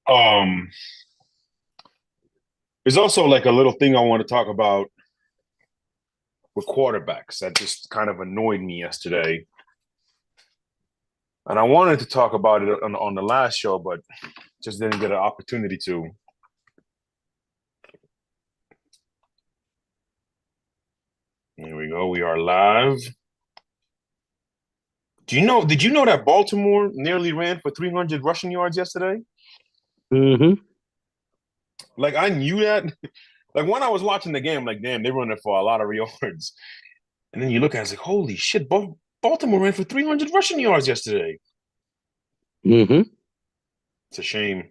Um, there's also like a little thing I want to talk about with quarterbacks that just kind of annoyed me yesterday. And I wanted to talk about it on the last show, but just didn't get an opportunity to. Here we go. We are live. Did you know that Baltimore nearly ran for 300 rushing yards yesterday? Mm-hmm. Like I knew that. Like when I was watching the game, I'm like, damn, they're running for a lot of yards. And then you look at it, it's like, holy shit, Baltimore ran for 300 rushing yards yesterday. Mm-hmm. It's a shame.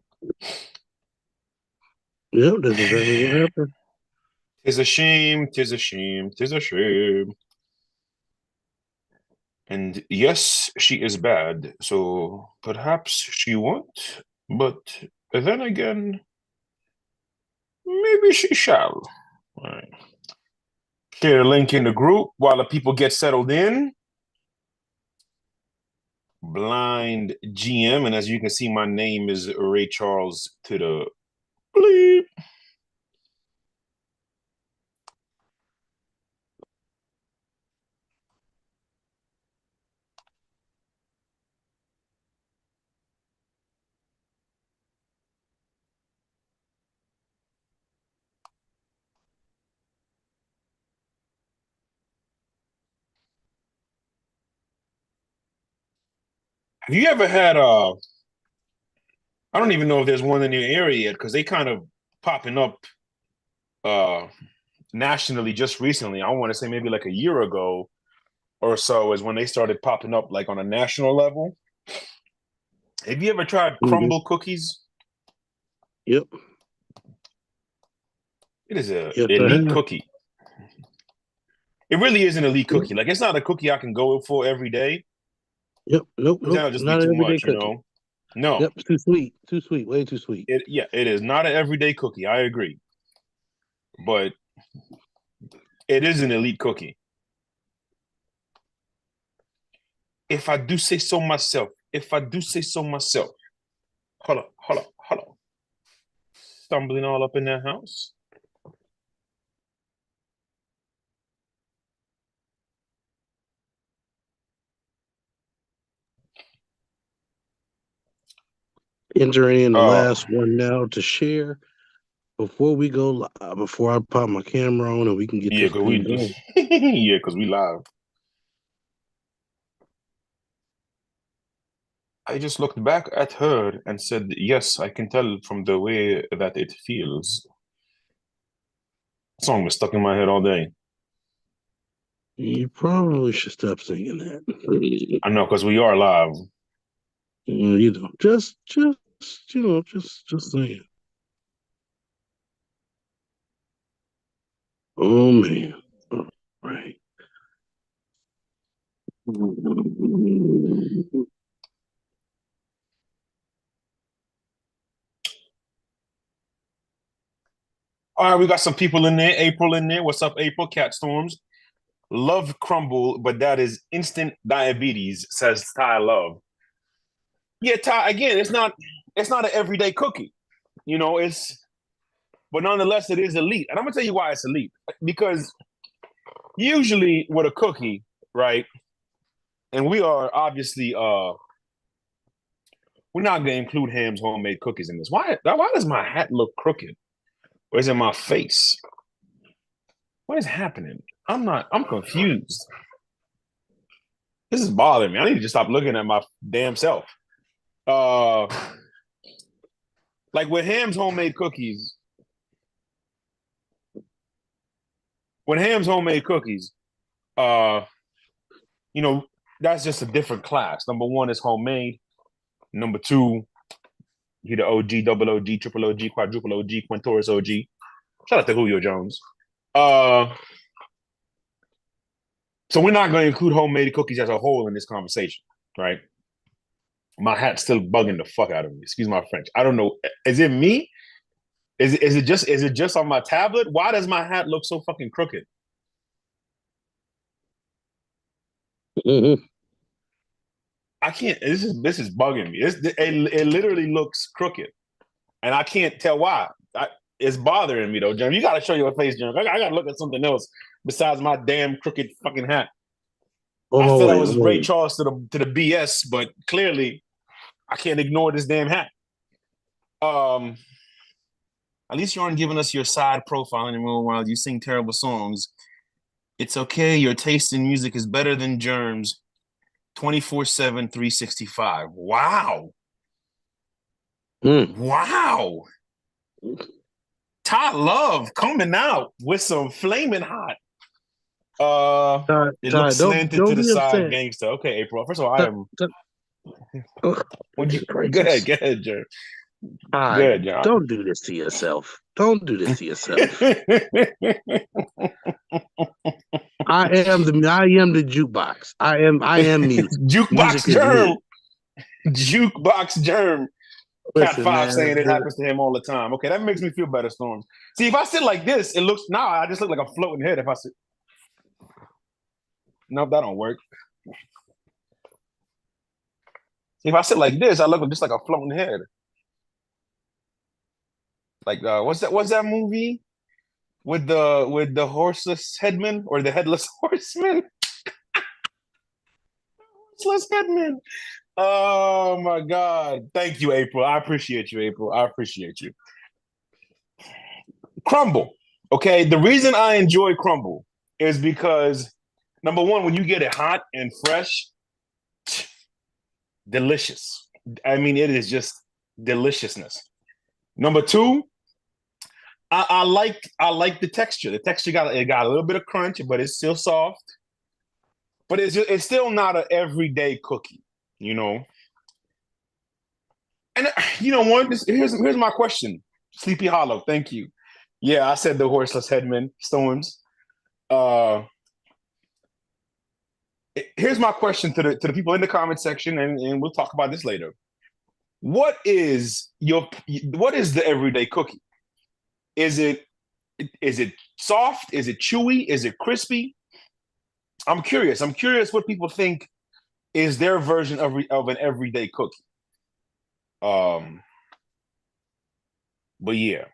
Yep, that's exactly what happened. Tis a shame, tis a shame, tis a shame. And yes, she is bad, so perhaps she won't. But then again, maybe she shall. All right. Share a link in the group while the people get settled in. Blind GM, and as you can see, my name is Ray Charles to the bleep. Have you ever had I don't even know if there's one in your area yet because they kind of popping up uh nationally just recently. I want to say maybe like a year ago or so is when they started popping up like on a national level. Have you ever tried Mm-hmm. crumble cookies? Yep. It is a Yes, I elite have. cookie. It really is an elite Yep. cookie. Like it's not a cookie I can go for every day Yep. Nope. because Nope. that'll just be Not an too everyday much, you cookie. know. No, Yep. It's too sweet. Too sweet. Way too sweet. it is not an everyday cookie. I agree, but it is an elite cookie. If I do say so myself, if I do say so myself. Hold on, hold on, hold on. Stumbling all up in that house. Entering in the Uh, last one now to share before we go before I pop my camera on and we can get yeah, this cause thing we, going. yeah, cause we live. I just looked back at her and said, yes, I can tell from the way that it feels. Song was stuck in my head all day. You probably should stop singing that. I know, because we are live. You know, just just saying. Oh man. All right. All right, we got some people in there. April in there. What's up, April? Cat Storms. Love crumble, but that is instant diabetes, says Ty Love. Yeah, Ty, again, it's not an everyday cookie. You know, but nonetheless, it is elite. And I'm gonna tell you why it's elite. Because usually with a cookie, right? And we are obviously we're not gonna include Ham's homemade cookies in this. Why does my hat look crooked? Or is it my face? What is happening? I'm confused. This is bothering me. I need to just stop looking at my damn self. Uh like with Ham's homemade cookies, with Ham's homemade cookies, uh, you know, that's just a different class. Number one is homemade. Number two, he the OG, double OG, triple OG, quadruple OG, Quintoris OG. Shout out to Julio Jones. Uh, so we're not going to include homemade cookies as a whole in this conversation, right? My hat's still bugging the fuck out of me. Excuse my French. I don't know. Is it me? Is it just on my tablet? Why does my hat look so fucking crooked? I can't. This is bugging me. It literally looks crooked. and I can't tell why. It's bothering me though, Jerm. You got to show your face, Jerm. I got to look at something else besides my damn crooked fucking hat. Hold I on, said I wait, was Ray wait. Charles to the BS, but clearly I can't ignore this damn hat. Um, at least you aren't giving us your side profile anymore while you sing terrible songs. It's okay. Your taste in music is better than Germs. 24/7, 365. Wow. Mm. Wow. Todd Love coming out with some flaming hot. It Ty, looks slanted to don't the be side, upset. gangster. Okay, April. First of all, I Ty, am. Ty, oh, Would you goodness go ahead? gracious. Go ahead, Jerm. Go Ty, ahead, Jerm. don't do this to yourself. Don't do this to yourself. I am the jukebox. I am music. Jukebox Music is Germ. me. Jukebox Germ. Cat Listen, 5 man. saying it happens to him all the time. Okay, that makes me feel better, Storms. See, if I sit like this, it looks now I just look like a floating head if I sit. Nope, that don't work. See, if I sit like this, I look just like a floating head. Like what's that movie with the horseless headman or the headless horseman? Horseless headman. Oh my God. Thank you, April. I appreciate you, April. I appreciate you. Crumble. Okay. The reason I enjoy crumble is because number one, when you get it hot and fresh, delicious. I mean, it is just deliciousness. Number two, I like the texture. The texture got a little bit of crunch, but it's still soft. But it's still not an everyday cookie, you know. And you know what? Here's my question. Sleepy Hollow, thank you. Yeah, I said the horseless headman storms. Uh, Here's my question to the people in the comment section, and we'll talk about this later. What is the everyday cookie? Is it soft? Is it chewy? Is it crispy? I'm curious. I'm curious what people think is their version of an everyday cookie. But yeah,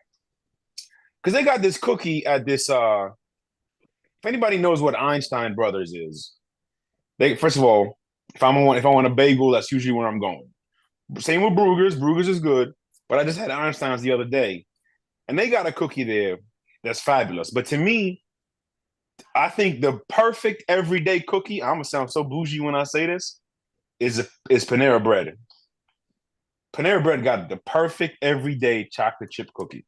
because they got this cookie at this. If anybody knows what Einstein Brothers is, they first of all, if I want a bagel, that's usually where I'm going. Same with Bruegger's. Bruegger's is good, but I just had Einstein's the other day, and they got a cookie there that's fabulous. But to me, I think the perfect everyday cookie. I'm gonna sound so bougie when I say this. Is Panera Bread. Panera Bread got the perfect everyday chocolate chip cookie.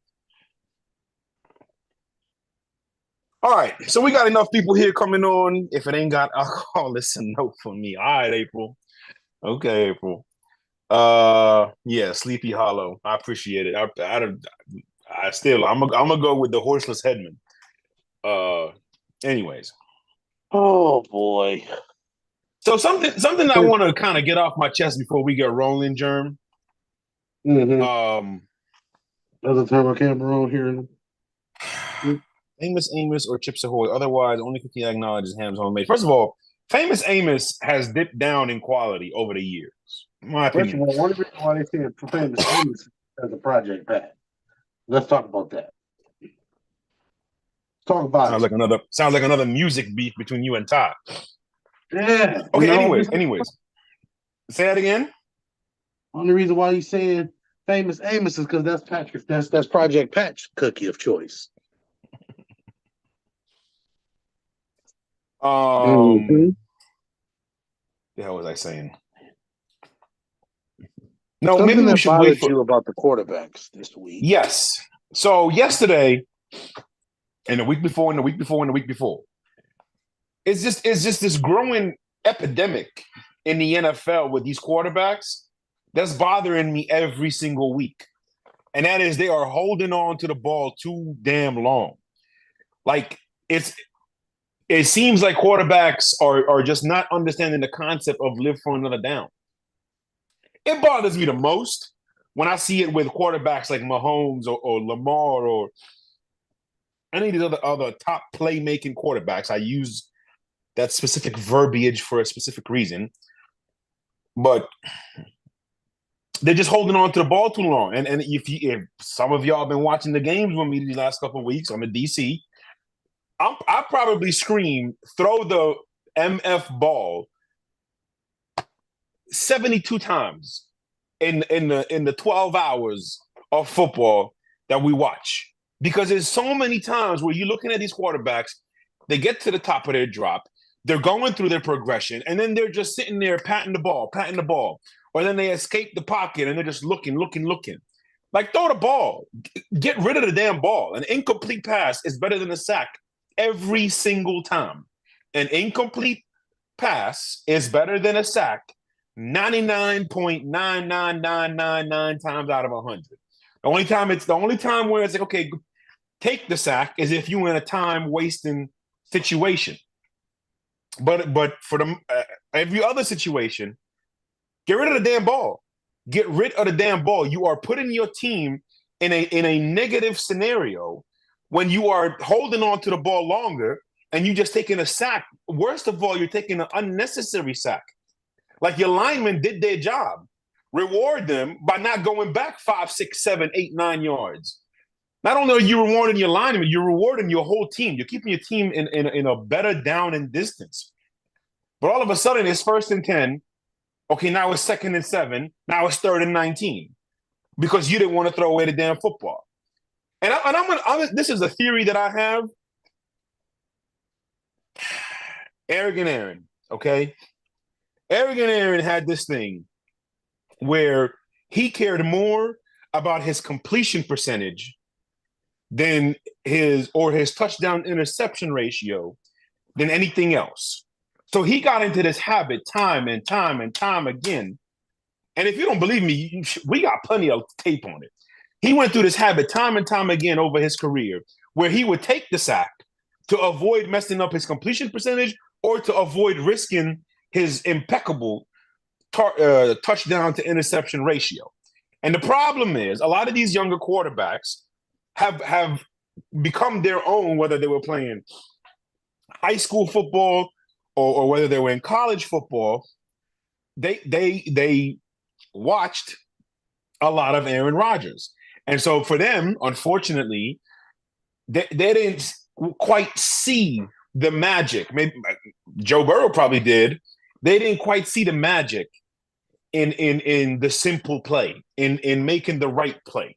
All right, so we got enough people here coming on. If it ain't got alcohol, it's a no for me. All right, April. Okay, April. Yeah, Sleepy Hollow. I appreciate it. I still, I'm gonna go with the horseless headman. Uh, anyways, Oh boy. so something I want to kind of get off my chest before we get rolling, Germ. Mm-hmm. Um, Doesn't turn my camera on here. Famous Amos or Chips Ahoy. Otherwise, only cookie I acknowledge is Ham's homemade. First of all, Famous Amos has dipped down in quality over the years. My First of opinion. all, one reason why they say it's famous Amos as a project Pat. Let's talk about that. Talk about Sounds like another music beef between you and Todd. yeah. Okay, No, anyways. Say that again. only reason why he's saying famous Amos is because that's Patrick. That's Project Patch cookie of choice. The hell was I saying? No, Something maybe we that should wait bothered for you about the quarterbacks this week. yes. So yesterday, and the week before, and the week before, and the week before, it's just this growing epidemic in the NFL with these quarterbacks that's bothering me every single week. And that is they are holding on to the ball too damn long. Like it seems like quarterbacks are just not understanding the concept of live for another down. It bothers me the most when I see it with quarterbacks like Mahomes or Lamar or any of these other top playmaking quarterbacks. I use that specific verbiage for a specific reason. But they're just holding on to the ball too long. And if some of y'all been watching the games with me these last couple of weeks, I'm in DC. I probably scream, throw the MF ball 72 times in the 12 hours of football that we watch. Because there's so many times where you're looking at these quarterbacks, they get to the top of their drop, they're going through their progression, and then they're just sitting there patting the ball. Or then they escape the pocket and they're just looking. Like, throw the ball. Get rid of the damn ball. An incomplete pass is better than a sack every single time. An incomplete pass is better than a sack 99.99999 times out of 100. The only time where it's like, okay, take the sack is if you're in a time wasting situation. But for the every other situation, get rid of the damn ball. Get rid of the damn ball. You are putting your team in a negative scenario when you are holding on to the ball longer and you just taking a sack. Worst of all, you're taking an unnecessary sack. Like, your linemen did their job. Reward them by not going back 5, 6, 7, 8, 9 yards. Not only are you rewarding your linemen, you're rewarding your whole team. You're keeping your team in a better down and distance. But all of a sudden, it's 1st and 10. Okay, now it's 2nd and 7. Now it's 3rd and 19 because you didn't want to throw away the damn football. And this is a theory that I have. Arrogant Aaron, okay? Arrogant Aaron had this thing where he cared more about his completion percentage than his touchdown interception ratio than anything else. So he got into this habit time and time again. And if you don't believe me, we got plenty of tape on it. He went through this habit time and time again over his career where he would take the sack to avoid messing up his completion percentage or to avoid risking his impeccable touchdown to interception ratio. And the problem is a lot of these younger quarterbacks have become their own, whether they were playing high school football or whether they were in college football. They watched a lot of Aaron Rodgers. And so for them, unfortunately, they didn't quite see the magic. Maybe Joe Burrow probably did. They didn't quite see the magic in the simple play, in making the right play.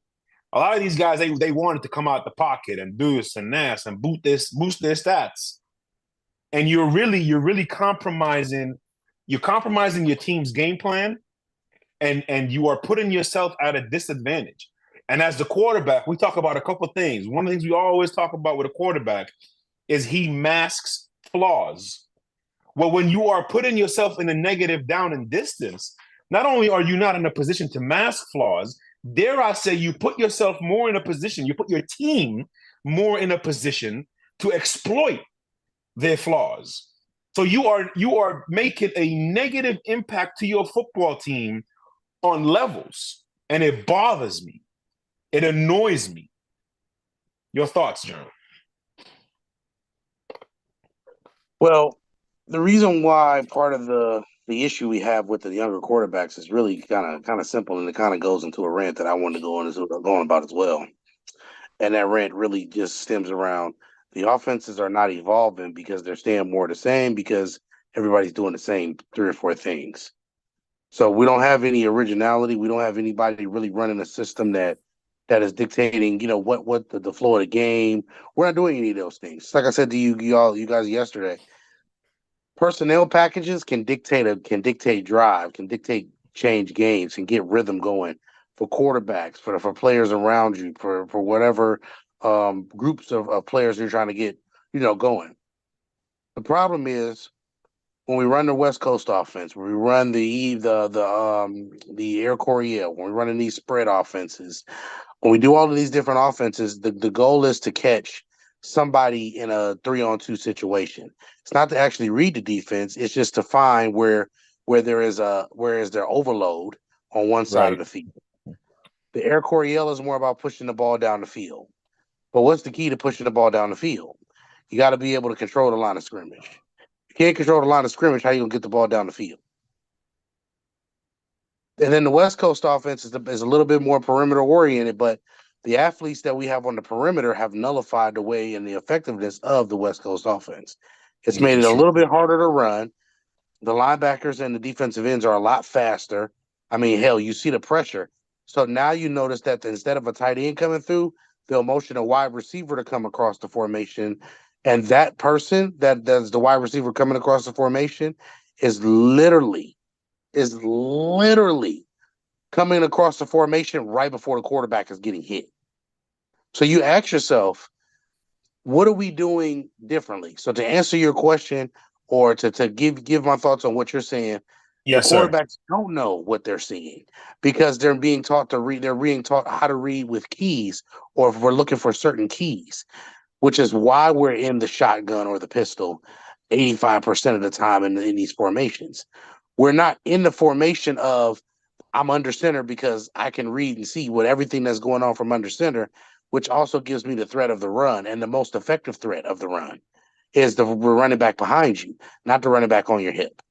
A lot of these guys, they wanted to come out the pocket and do this and that and boost their stats. And you're really compromising. You're compromising your team's game plan, and you are putting yourself at a disadvantage. And as the quarterback, we talk about a couple of things. One of the things we always talk about with a quarterback is he masks flaws. Well, when you are putting yourself in a negative down and distance, not only are you not in a position to mask flaws, dare I say you put yourself more in a position, you put your team more in a position to exploit their flaws. So you are making a negative impact to your football team on levels, and it bothers me. It annoys me. Your thoughts, John? Well, the reason why part of the issue we have with the younger quarterbacks is really kind of simple, and it kind of goes into a rant that I wanted to go on about as well. And that rant really just stems around the offenses are not evolving because they're staying more the same because everybody's doing the same 3 or 4 things. So we don't have any originality. We don't have anybody really running a system that is dictating, what the flow of the game. We're not doing any of those things. Like I said to you guys yesterday, personnel packages can dictate drive, can dictate change games, and get rhythm going for quarterbacks, for players around you, for whatever groups of players you're trying to get, going. The problem is when we run the West Coast offense, when we run the Air Coryell, when we're running these spread offenses, when we do all of these different offenses, the goal is to catch somebody in a 3-on-2 situation. It's not to actually read the defense. It's just to find where there is their overload on one side of the field. The Air Coryell is more about pushing the ball down the field. But what's the key to pushing the ball down the field? You got to be able to control the line of scrimmage. If you can't control the line of scrimmage, how are you going to get the ball down the field? And then the West Coast offense is a little bit more perimeter oriented, but the athletes that we have on the perimeter have nullified the way and the effectiveness of the West Coast offense. It's made Yeah, it a true. little bit harder to run. The linebackers and the defensive ends are a lot faster. I mean, hell, you see the pressure. So now you notice that instead of a tight end coming through, they'll motion a wide receiver to come across the formation. And that person that does the wide receiver coming across the formation is literally coming across the formation right before the quarterback is getting hit. So you ask yourself, what are we doing differently? So to answer your question or to give my thoughts on what you're saying, the Yes, sir. quarterbacks don't know what they're seeing because they're being taught to read. They're being taught how to read with keys, or if we're looking for certain keys, which is why we're in the shotgun or the pistol 85% of the time in these formations. We're not in the formation of I'm under center because I can read and see what everything that's going on from under center, which also gives me the threat of the run. And the most effective threat of the run is the running back behind you, not the running back on your hip,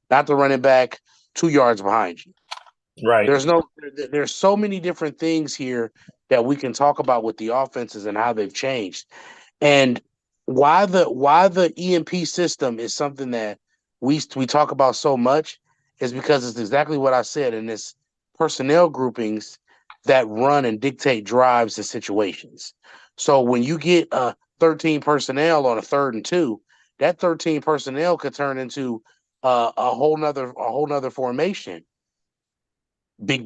not the running back 2 yards behind you. Right. There's so many different things here that we can talk about with the offenses and how they've changed. And why the EMP system is something that we talk about so much is because it's exactly what I said in this personnel groupings that run and dictate drives and situations. So when you get 13 personnel on a 3rd and 2, that 13 personnel could turn into a whole nother formation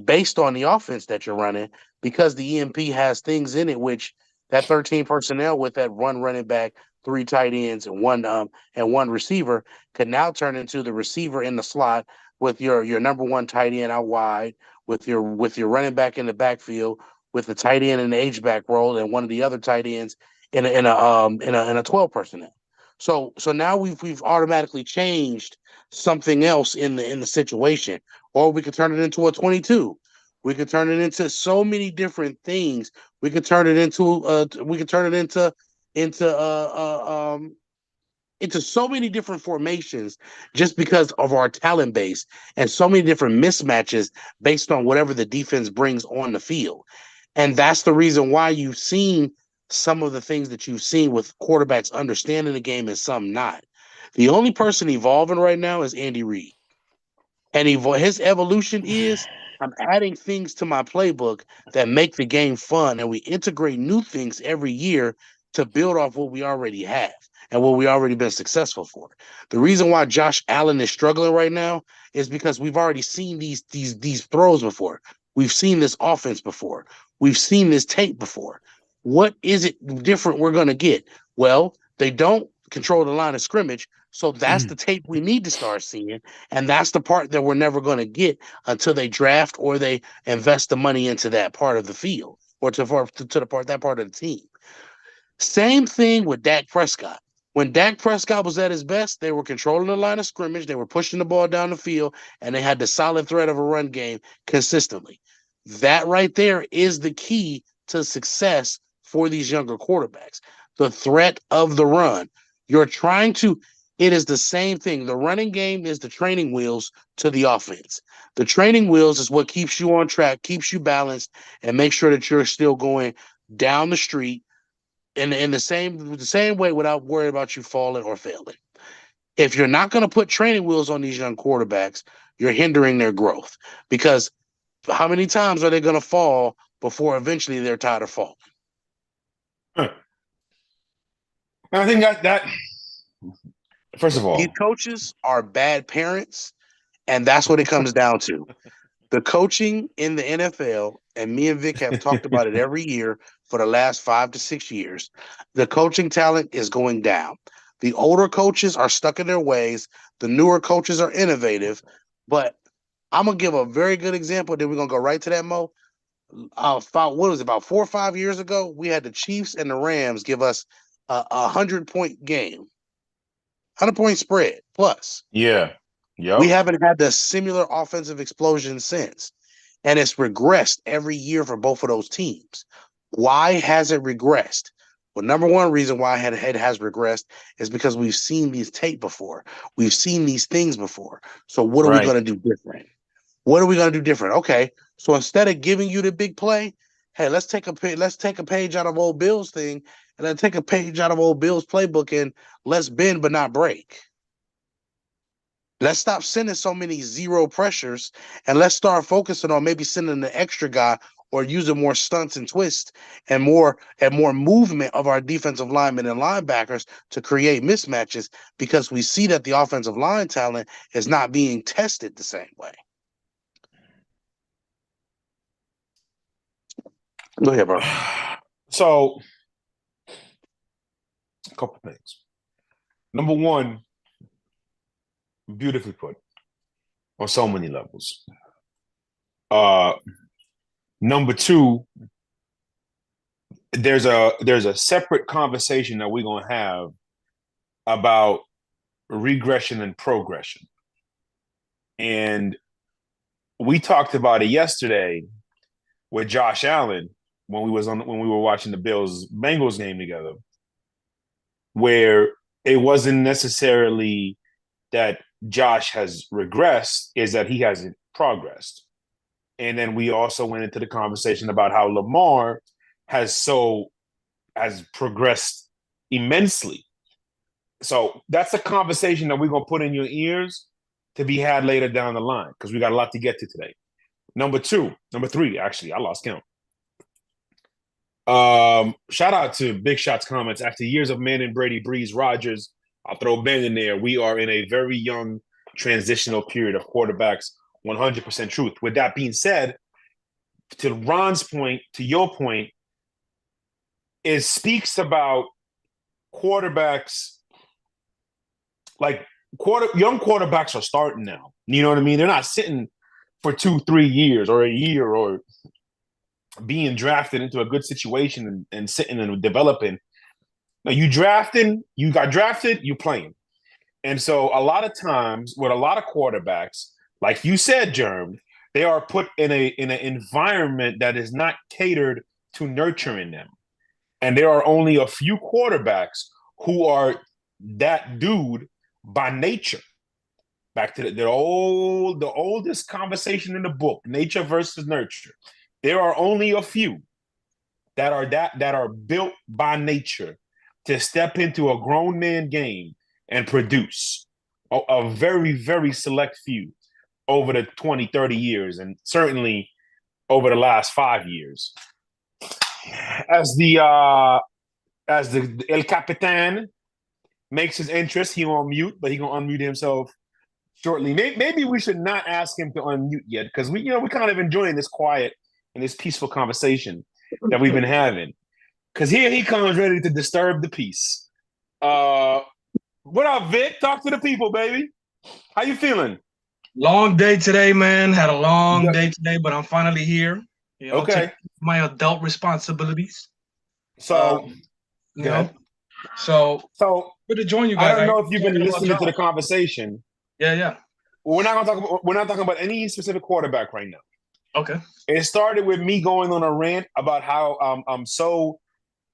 based on the offense that you're running because the EMP has things in it which that 13 personnel with that one running back, three tight ends, and one receiver could now turn into the receiver in the slot with your number one tight end out wide, with your running back in the backfield, with the tight end in the H back role, and one of the other tight ends in a 12 personnel. So now we've automatically changed something else in the situation, or we could turn it into a 22. We could turn it into so many different things. We could turn it into so many different formations just because of our talent base and so many different mismatches based on whatever the defense brings on the field. And that's the reason why you've seen some of the things that you've seen with quarterbacks understanding the game and some not. The only person evolving right now is Andy Reid. And his evolution is I'm adding things to my playbook that make the game fun, and we integrate new things every year to build off what we already have and what we already been successful for. The reason why Josh Allen is struggling right now is because we've already seen these throws before. We've seen this offense before. We've seen this tape before. What is it different we're going to get? Well, they don't control the line of scrimmage, so that's the tape we need to start seeing, and that's the part that we're never going to get until they draft or they invest the money into that part of the field or to that part of the team. Same thing with Dak Prescott. When Dak Prescott was at his best, they were controlling the line of scrimmage, they were pushing the ball down the field, and they had the solid threat of a run game consistently. That right there is the key to success for these younger quarterbacks. The threat of the run. You're trying to, it is the same thing. The running game is the training wheels to the offense. The training wheels is what keeps you on track, keeps you balanced, and make sure that you're still going down the street in the same way without worrying about you falling or failing. If you're not going to put training wheels on these young quarterbacks, you're hindering their growth because how many times are they going to fall before eventually they're tired of falling? Huh. I think that first of These all, coaches are bad parents, and that's what it comes down to. The coaching in the NFL, and me and Vic have talked about it every year for the last 5 to 6 years. The coaching talent is going down. The older coaches are stuck in their ways. The newer coaches are innovative. But I'm gonna give a very good example. Then we're gonna go right to that, Mo. About what was it, about 4 or 5 years ago? We had the Chiefs and the Rams give us a 100-point game, 100-point spread plus. yeah, We yep, haven't had the similar offensive explosion since. And it's regressed every year for both of those teams. Why has it regressed? Well, number one reason why it has regressed is because we've seen these tape before. We've seen these things before. So what are we right. going to do different? What are we going to do different? Okay, so instead of giving you the big play, hey, let's take a page out of old Bill's thing, and then take a page out of old Bill's playbook, and let's bend but not break. Let's stop sending so many zero pressures, and let's start focusing on maybe sending an extra guy or using more stunts and twists and more movement of our defensive linemen and linebackers to create mismatches, because we see that the offensive line talent is not being tested the same way. Go ahead, bro. So, a couple things. Number one, beautifully put on so many levels. Number two, there's a separate conversation that we're gonna have about regression and progression. And we talked about it yesterday with Josh Allen when we were watching the Bills Bengals game together, where it wasn't necessarily that Josh has regressed, is that he hasn't progressed. And then we also went into the conversation about how Lamar has progressed immensely. So that's a conversation that we're gonna put in your ears to be had later down the line, because we got a lot to get to today. Number three, actually, I lost count. Shout out to Big Shots comments. After years of Manning, Brady, Brees, Rodgers, I'll throw Ben in there. We are in a very young transitional period of quarterbacks. 100% truth. With that being said, to Ron's point, to your point, it speaks about quarterbacks, like young quarterbacks are starting now. You know what I mean? They're not sitting for 2-3 years or a year or being drafted into a good situation and sitting and developing. Now you got drafted, you playing. And so a lot of times with a lot of quarterbacks, like you said, Germ, they are put in an environment that is not catered to nurturing them. And there are only a few quarterbacks who are that dude by nature. Back to the oldest conversation in the book, nature versus nurture. There are only a few that are built by nature to step into a grown man game and produce. A very, very select few over the 20, 30 years, and certainly over the last 5 years. As the El Capitan makes his entrance, he on mute, but he gonna unmute himself shortly. Maybe we should not ask him to unmute yet, because we're kind of enjoying this quiet and this peaceful conversation that we've been having. Because here he comes ready to disturb the peace. What up, Vic? Talk to the people, baby. How you feeling? Long day today, man. Had a long day today, but I'm finally here. Okay. My adult responsibilities. So, So good to join you guys. I don't know if you've been listening to the conversation. Yeah. We're not talking about any specific quarterback right now. Okay. It started with me going on a rant about how I'm so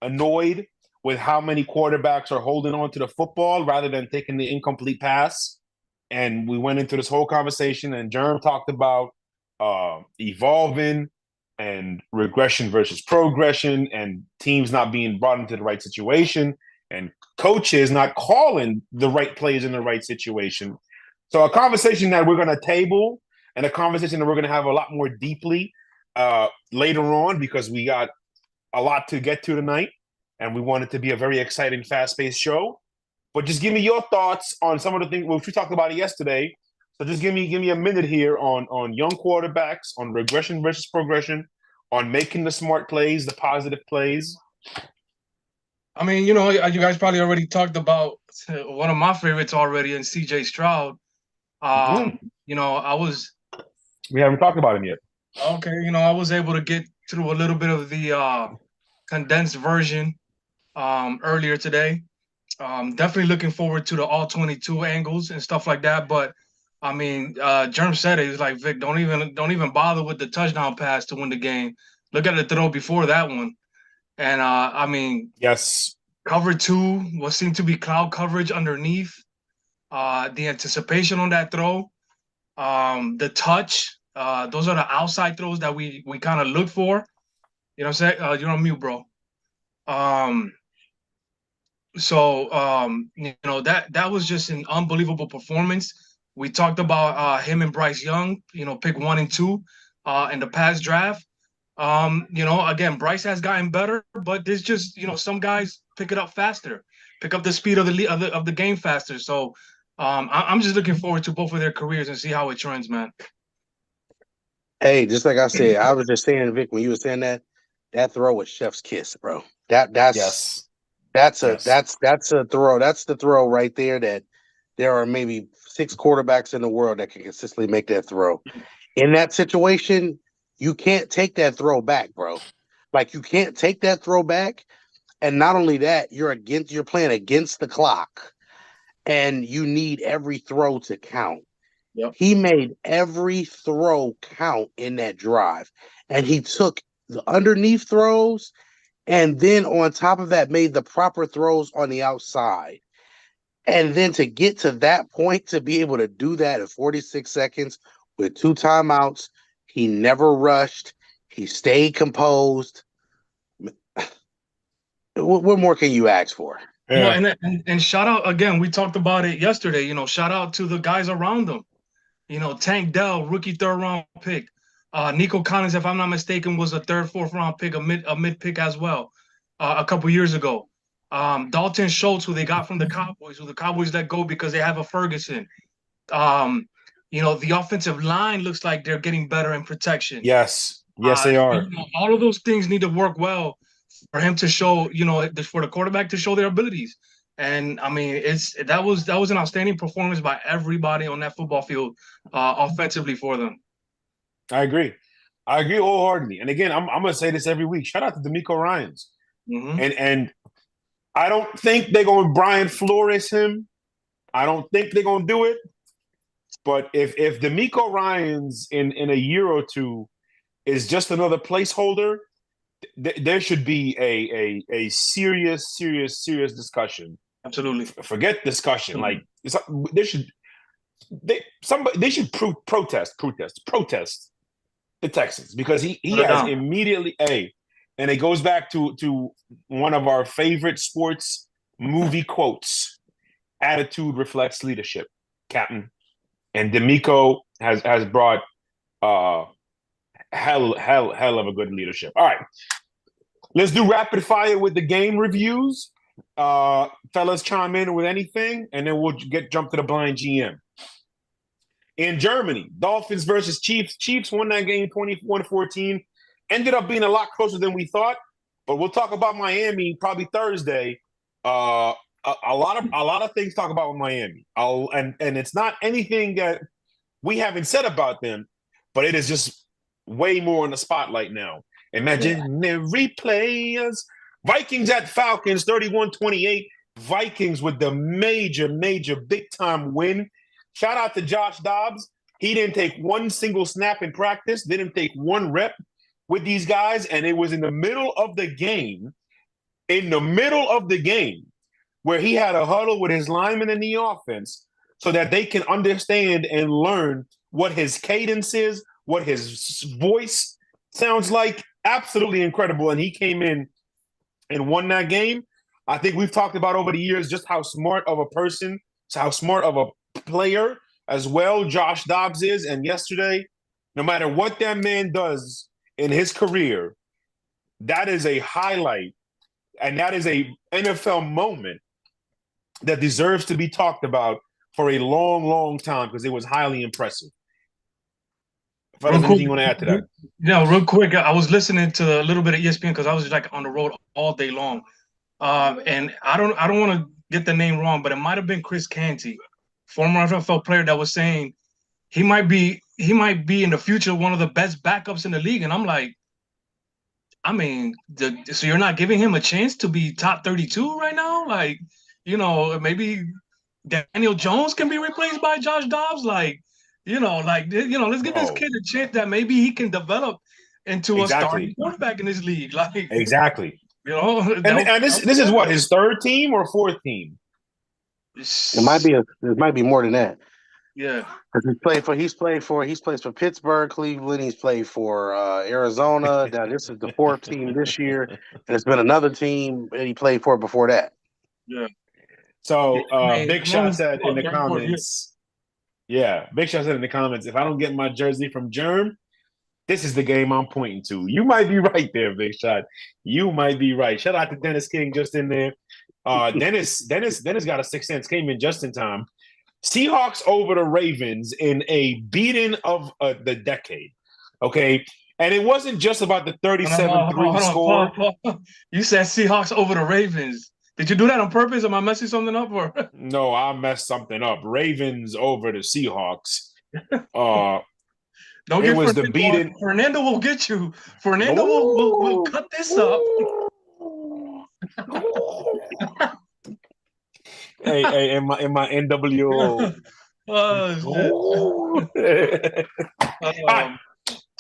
annoyed with how many quarterbacks are holding on to the football rather than taking the incomplete pass. And we went into this whole conversation, and Germ talked about evolving and regression versus progression, and teams not being brought into the right situation, and coaches not calling the right plays in the right situation. So a conversation that we're going to table, and a conversation that we're going to have a lot more deeply later on, because we got a lot to get to tonight, and we want it to be a very exciting, fast-paced show. But just give me your thoughts on some of the things which we talked about it yesterday. So just give me a minute here on young quarterbacks, on regression versus progression, on making the smart plays, the positive plays. I mean, you guys probably already talked about one of my favorites already in C.J. Stroud. We haven't talked about him yet. Okay, I was able to get through a little bit of the condensed version earlier today. Definitely looking forward to the all 22 angles and stuff like that. But I mean, Germ said it. He was like, Vic, don't even bother with the touchdown pass to win the game. Look at the throw before that one. And I mean, yes, cover 2, what seemed to be cloud coverage underneath. The anticipation on that throw, the touch, Those are the outside throws that we kind of look for. You know what I'm saying? You're on mute, bro. That was just an unbelievable performance. We talked about him and Bryce Young, pick 1 and 2 in the past draft. Again, Bryce has gotten better, but there's just some guys pick it up faster, pick up the speed of the game faster. So I'm just looking forward to both of their careers and see how it trends, man. Hey, just like I said, I was just saying, Vic, when you were saying that throw was chef's kiss, bro. That's a throw. That's the throw right there that there are maybe 6 quarterbacks in the world that can consistently make that throw. In that situation, you can't take that throw back, bro. Like, you can't take that throw back. And not only that, you're playing against the clock, and you need every throw to count. Yep. He made every throw count in that drive, and he took the underneath throws, and then on top of that, made the proper throws on the outside. And then to get to that point, to be able to do that in 46 seconds with 2 timeouts, he never rushed. He stayed composed. What more can you ask for? Yeah. And shout out again. We talked about it yesterday. Shout out to the guys around them. Tank Dell, rookie 3rd round pick. Nico Collins, if I'm not mistaken, was a 3rd, 4th round pick, a mid pick as well, a couple years ago. Dalton Schultz, who they got from the Cowboys, who the Cowboys let go because they have a Ferguson. The offensive line looks like they're getting better in protection. Yes, they are. All of those things need to work well for him to show, for the quarterback to show their abilities. And I mean, that was an outstanding performance by everybody on that football field, offensively for them. I agree wholeheartedly. And again, I'm gonna say this every week. Shout out to DeMeco Ryans. Mm-hmm. And I don't think they're going to Brian Flores him. I don't think they're going to do it. But if DeMeco Ryans in a year or two is just another placeholder, there should be a serious discussion. Absolutely. Forget discussion. Like they should protest the Texans, because he has immediately and it goes back to one of our favorite sports movie quotes: attitude reflects leadership, Captain. And DeMeco has brought hell of a good leadership. All right. Let's do rapid fire with the game reviews. Fellas, chime in with anything, and then we'll jump to the blind GM. In Germany, Dolphins versus Chiefs. Chiefs won that game 21-14. Ended up being a lot closer than we thought, but we'll talk about Miami probably Thursday. A lot of things to talk about with Miami. And it's not anything that we haven't said about them, but it is just way more in the spotlight now. Imaginary players. Vikings at Falcons, 31-28. Vikings with the major big-time win. Shout out to Josh Dobbs. He didn't take one single snap in practice, didn't take one rep with these guys, and it was in the middle of the game, where he had a huddle with his linemen in the offense so that they can understand and learn what his cadence is, what his voice sounds like. Absolutely incredible. And he came in and won that game. I think we've talked about over the years just how smart of a person, how smart of a player as well Josh Dobbs is. And yesterday, no matter what that man does in his career, that is a highlight, and that is a NFL moment that deserves to be talked about for a long time, because it was highly impressive. Anything you want to add to that? Yeah, real quick. I was listening to a little bit of ESPN because I was like on the road all day long, and I don't want to get the name wrong, but it might have been Chris Canty, former NFL player, that was saying he might be in the future one of the best backups in the league, and I'm like, I mean, so you're not giving him a chance to be top 32 right now? Like, maybe Daniel Jones can be replaced by Josh Dobbs, let's give this kid a chance that maybe he can develop into a starting quarterback in this league. Exactly. And this is what, his 3rd team or 4th team? It might be more than that. Yeah. He's played for Pittsburgh, Cleveland. He's played for Arizona. Now this is the fourth team this year, and it's been another team that he played for before that. Yeah. So Big I know Shot it's said in about the 34 years. comments, yeah, Big Shot said in the comments, if I don't get my jersey from Germ, this is the game I'm pointing to. You might be right there, Big Shot. You might be right. Shout out to Dennis King just in there. Dennis got a 6 cents, came in just in time. Seahawks over the Ravens in a beating of the decade. Okay. And it wasn't just about the 37-3 score. You said Seahawks over the Ravens. Did you do that on purpose? Am I messing something up? Or No, I messed something up. Ravens over the Seahawks. don't it get was Fernando. the beating. Fernando will get you. Fernando will cut this up. hey, in my NWO. Oh shit.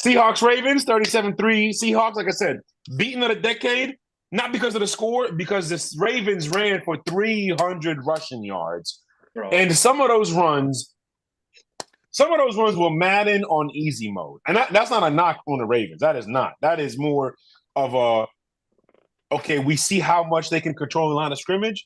Seahawks Ravens 37-3. Seahawks, like I said, beating of the decade, not because of the score, because the Ravens ran for 300 rushing yards. Bro. And some of those runs were Madden on easy mode. And that's not a knock on the Ravens. That is not. That is more of a, okay, we see how much they can control the line of scrimmage.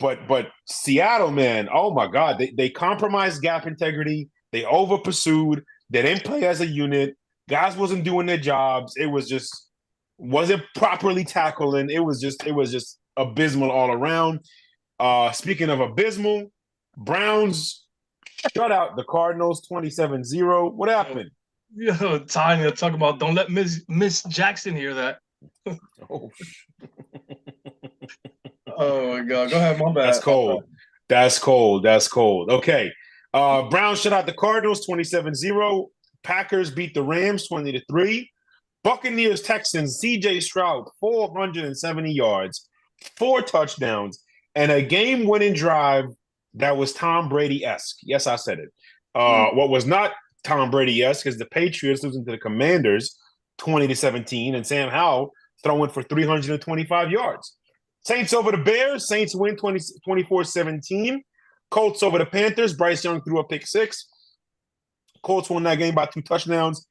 But Seattle, man, oh my God, they compromised gap integrity. They over pursued. They didn't play as a unit. Guys wasn't doing their jobs. It was just wasn't properly tackling. It was just abysmal all around. Speaking of abysmal, Browns shut out the Cardinals 27-0. What happened? Yo, Tanya, talk about don't let Miss Jackson hear that. Oh, oh my God. Go ahead, my bad. That's cold. Okay. Browns shut out the Cardinals 27-0. Packers beat the Rams 20-3. Buccaneers, Texans, CJ Stroud, 470 yards, 4 touchdowns, and a game-winning drive that was Tom Brady-esque. Yes, I said it. What was not Tom Brady-esque is the Patriots losing to the Commanders 20-17, and Sam Howell throwing for 325 yards. Saints over the Bears. Saints win 24-17. Colts over the Panthers. Bryce Young threw a pick 6. Colts won that game by 2 touchdowns.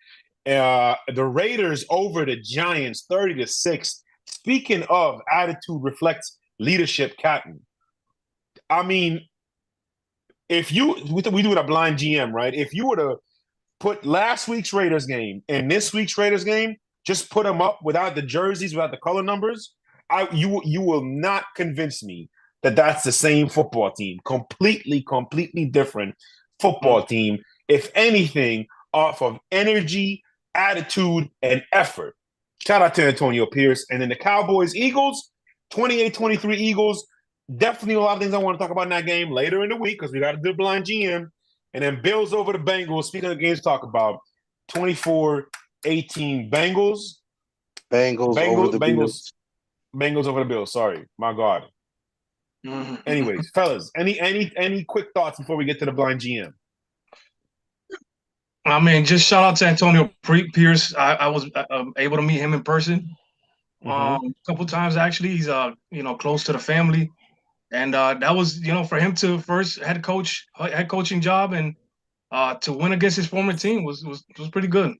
The Raiders over the Giants 30-6. Speaking of attitude reflects leadership, Captain. I mean, if we do it a blind GM, right? If you were to put last week's Raiders game and this week's Raiders game, just put them up without the jerseys, without the color numbers, you will not convince me that that's the same football team. Completely different football team. If anything, off of energy, attitude, and effort. Shout out to Antonio Pierce. And then the Cowboys, Eagles, 28-23 Eagles. Definitely a lot of things I want to talk about in that game later in the week because we got to do blind GM. And then Bills over the Bengals. Speaking of games to talk about, 24-18 Bengals. Bengals over the Bills. Bengals over the Bills. Sorry, my God. Anyways, fellas, any quick thoughts before we get to the blind GM? I mean, just shout out to Antonio Pierce. I was able to meet him in person a couple times actually. He's close to the family, and that was for him to first head coaching job and to win against his former team was pretty good.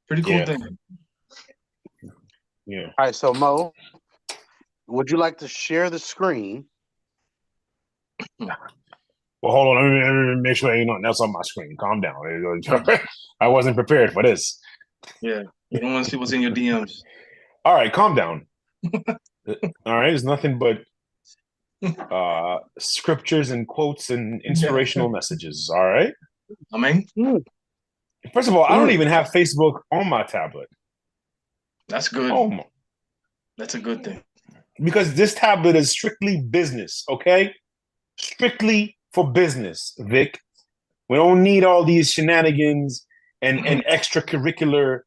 Pretty cool thing. Yeah. All right, so Mo, would you like to share the screen? Well, hold on. Let me make sure ain't nothing else on my screen. Calm down. I wasn't prepared for this. Yeah, you don't want to see what's in your DMs. All right, calm down. All right, it's nothing but scriptures and quotes and inspirational messages. All right. I mean, first of all, I don't even have Facebook on my tablet. That's good. Oh, that's a good thing. Because this tablet is strictly business, okay? Strictly for business, Vic. We don't need all these shenanigans and extracurricular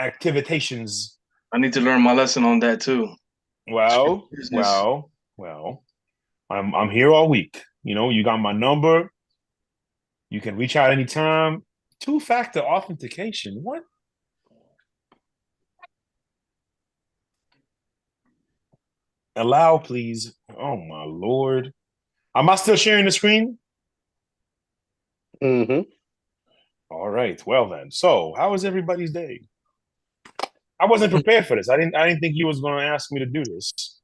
activations. I need to learn my lesson on that too. Well, I'm here all week. You got my number. You can reach out anytime. 2-factor authentication. What? Allow, please. Oh my Lord. Am I still sharing the screen? Mm-hmm. All right. Well then. So, how was everybody's day? I wasn't prepared for this. I didn't think you was going to ask me to do this.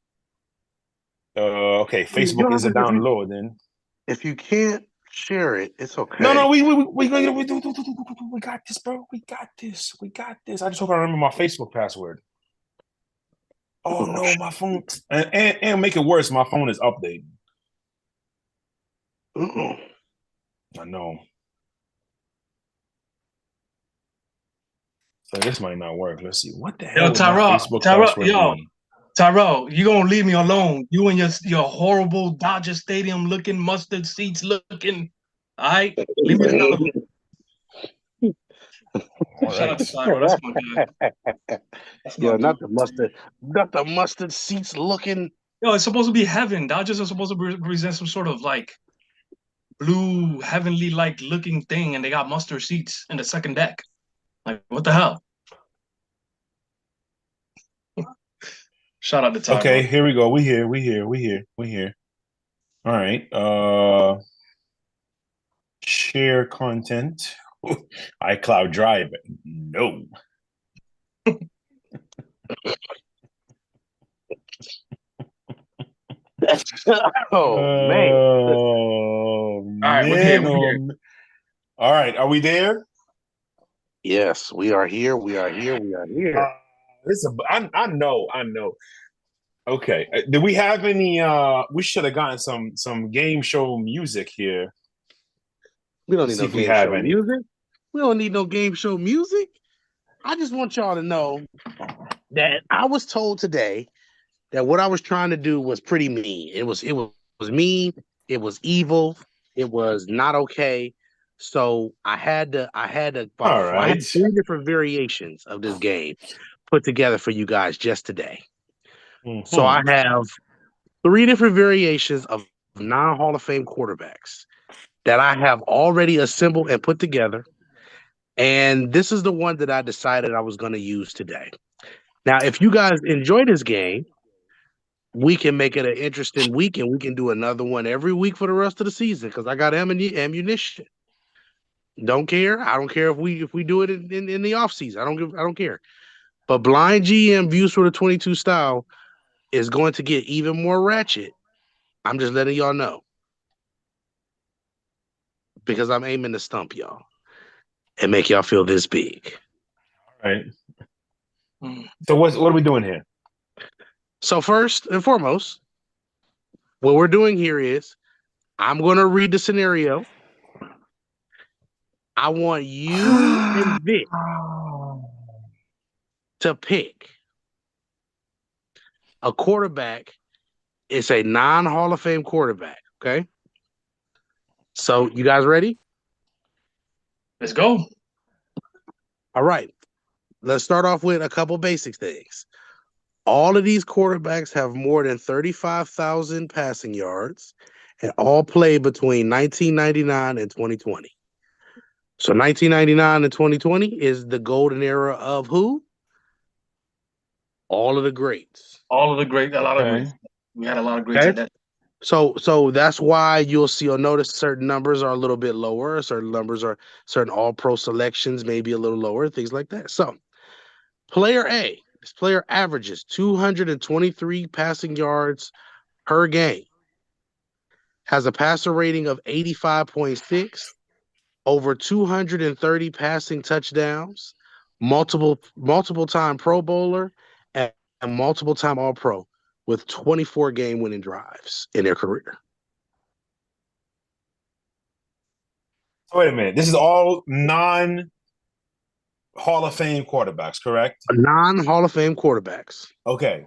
Okay. You Facebook don't have is a to, download. if you can't share it, it's No, okay. no, we got this, bro. We got this. We got this. I just hope I remember my Facebook password. Oh Oh, no, my phone and make it worse, my phone is updating. uh-oh. I know. So this might not work. Let's see. What the Yo, hell would my Facebook Tyrell, password yo, be? Tyrell, you gonna leave me alone? You and your horrible Dodger Stadium looking, mustard seats looking. All right, leave me alone. All Shout out to right. Tyrell. That's my guy. That's my Yo, dude. not the mustard seats looking. Yo, it's supposed to be heaven. Dodgers are supposed to represent some sort of like blue, heavenly like looking thing, and they got mustard seats in the second deck. Like, what the hell? Shout out to Okay, Tyrell. here we go. We here. All right. Share content. iCloud Drive. No. Oh man. Oh All right, we're here. man. We're here. All right, are we there? Yes, we are here. We are here. We are here. I know. Okay. Do we have any we should have gotten some game show music here. We don't Let's need see no if we game have show any. music. We don't need no game show music. I just want y'all to know that I was told today that what I was trying to do was pretty mean. It was mean. It was evil. It was not okay. So All I had right. 3 different variations of this game put together for you guys just today. So I Mhm. have 3 different variations of non-Hall of Fame quarterbacks that I have already assembled and put together. And this is the one that I decided I was going to use today. Now, if you guys enjoy this game, we can make it an interesting week and we can do another one every week for the rest of the season because I got ammunition. Don't care. I don't care if we do it in the off season. I don't care. But blind GM views for the 22 style is going to get even more ratchet. I'm just letting y'all know because I'm aiming to stump y'all and make y'all feel this big. All right. Mm. So what are we doing here? So first and foremost, what we're doing here is I'm going to read the scenario. I want you and Vic to pick a quarterback. It's a non-Hall of Fame quarterback. Okay. So you guys ready? Let's go. All right. Let's start off with a couple basic things. All of these quarterbacks have more than 35,000 passing yards and all played between 1999 and 2020. So 1999 and 2020 is the golden era of who? All of the greats. All of the great, a lot of Okay. greats. We had a lot of greats Okay. at that. So that's why you'll notice certain numbers are a little bit lower, certain all pro selections maybe a little lower, things like that. So player A, this player averages 223 passing yards per game, has a passer rating of 85.6, over 230 passing touchdowns, multiple time Pro Bowler, and multiple time All Pro with 24 game winning drives in their career. So wait a minute. This is all non Hall of Fame quarterbacks, correct? Non-Hall of Fame quarterbacks. Okay.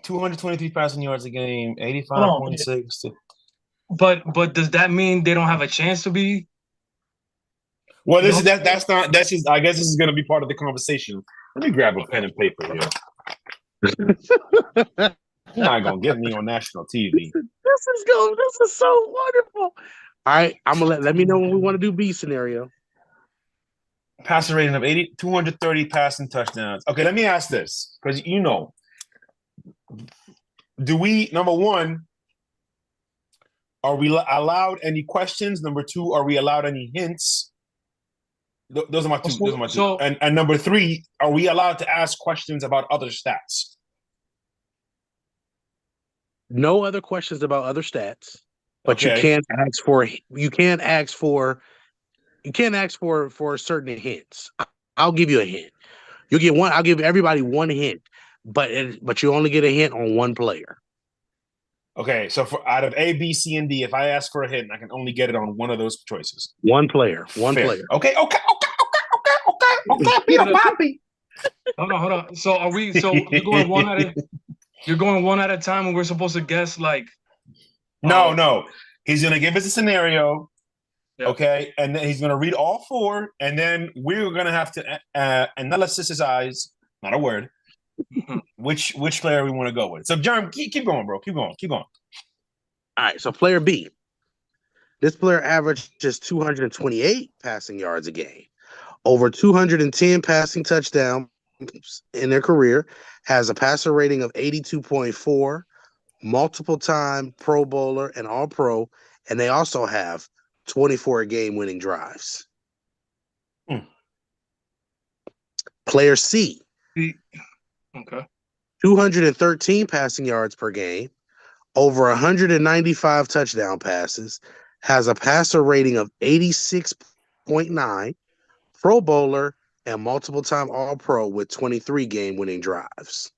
223 passing yards a game, Hold on. 85.6. But does that mean they don't have a chance to be? Well, that's just I guess this is gonna be part of the conversation. Let me grab a pen and paper here. You're not gonna get me on national TV. This is so wonderful. All right, I'm gonna let me know when we want to do B scenario. Passer rating of 230 passing touchdowns. Okay, let me ask this because do we number one? Are we allowed any questions? Number two, are we allowed any hints? Those are my two. Those are my two. So And number three, are we allowed to ask questions about other stats? No other questions about other stats, but you Okay. can't ask for certain hints. I'll give you a hint. You'll get one. I'll give everybody one hint, but you only get a hint on one player. Okay. So for out of A, B, C, and D, if I ask for a hint, I can only get it on one of those choices. One player. One Fair. player. Okay. Peter Poppy. Hold on. So are we? So you're going one at a time, and we're supposed to guess like. No. He's gonna give us a scenario. Yeah. Okay, and then he's gonna read all four, and then we're gonna have to analyze, not a word, which player we want to go with. So, John, keep going, bro. Keep going. All right. So, player B. This player averages 228 passing yards a game, over 210 passing touchdowns in their career, has a passer rating of 82.4, multiple-time Pro Bowler and All-Pro, and they also have 24 game-winning drives. Player C. Okay. 213 passing yards per game, over 195 touchdown passes, has a passer rating of 86.9, Pro Bowler, and multiple-time All-Pro with 23 game-winning drives.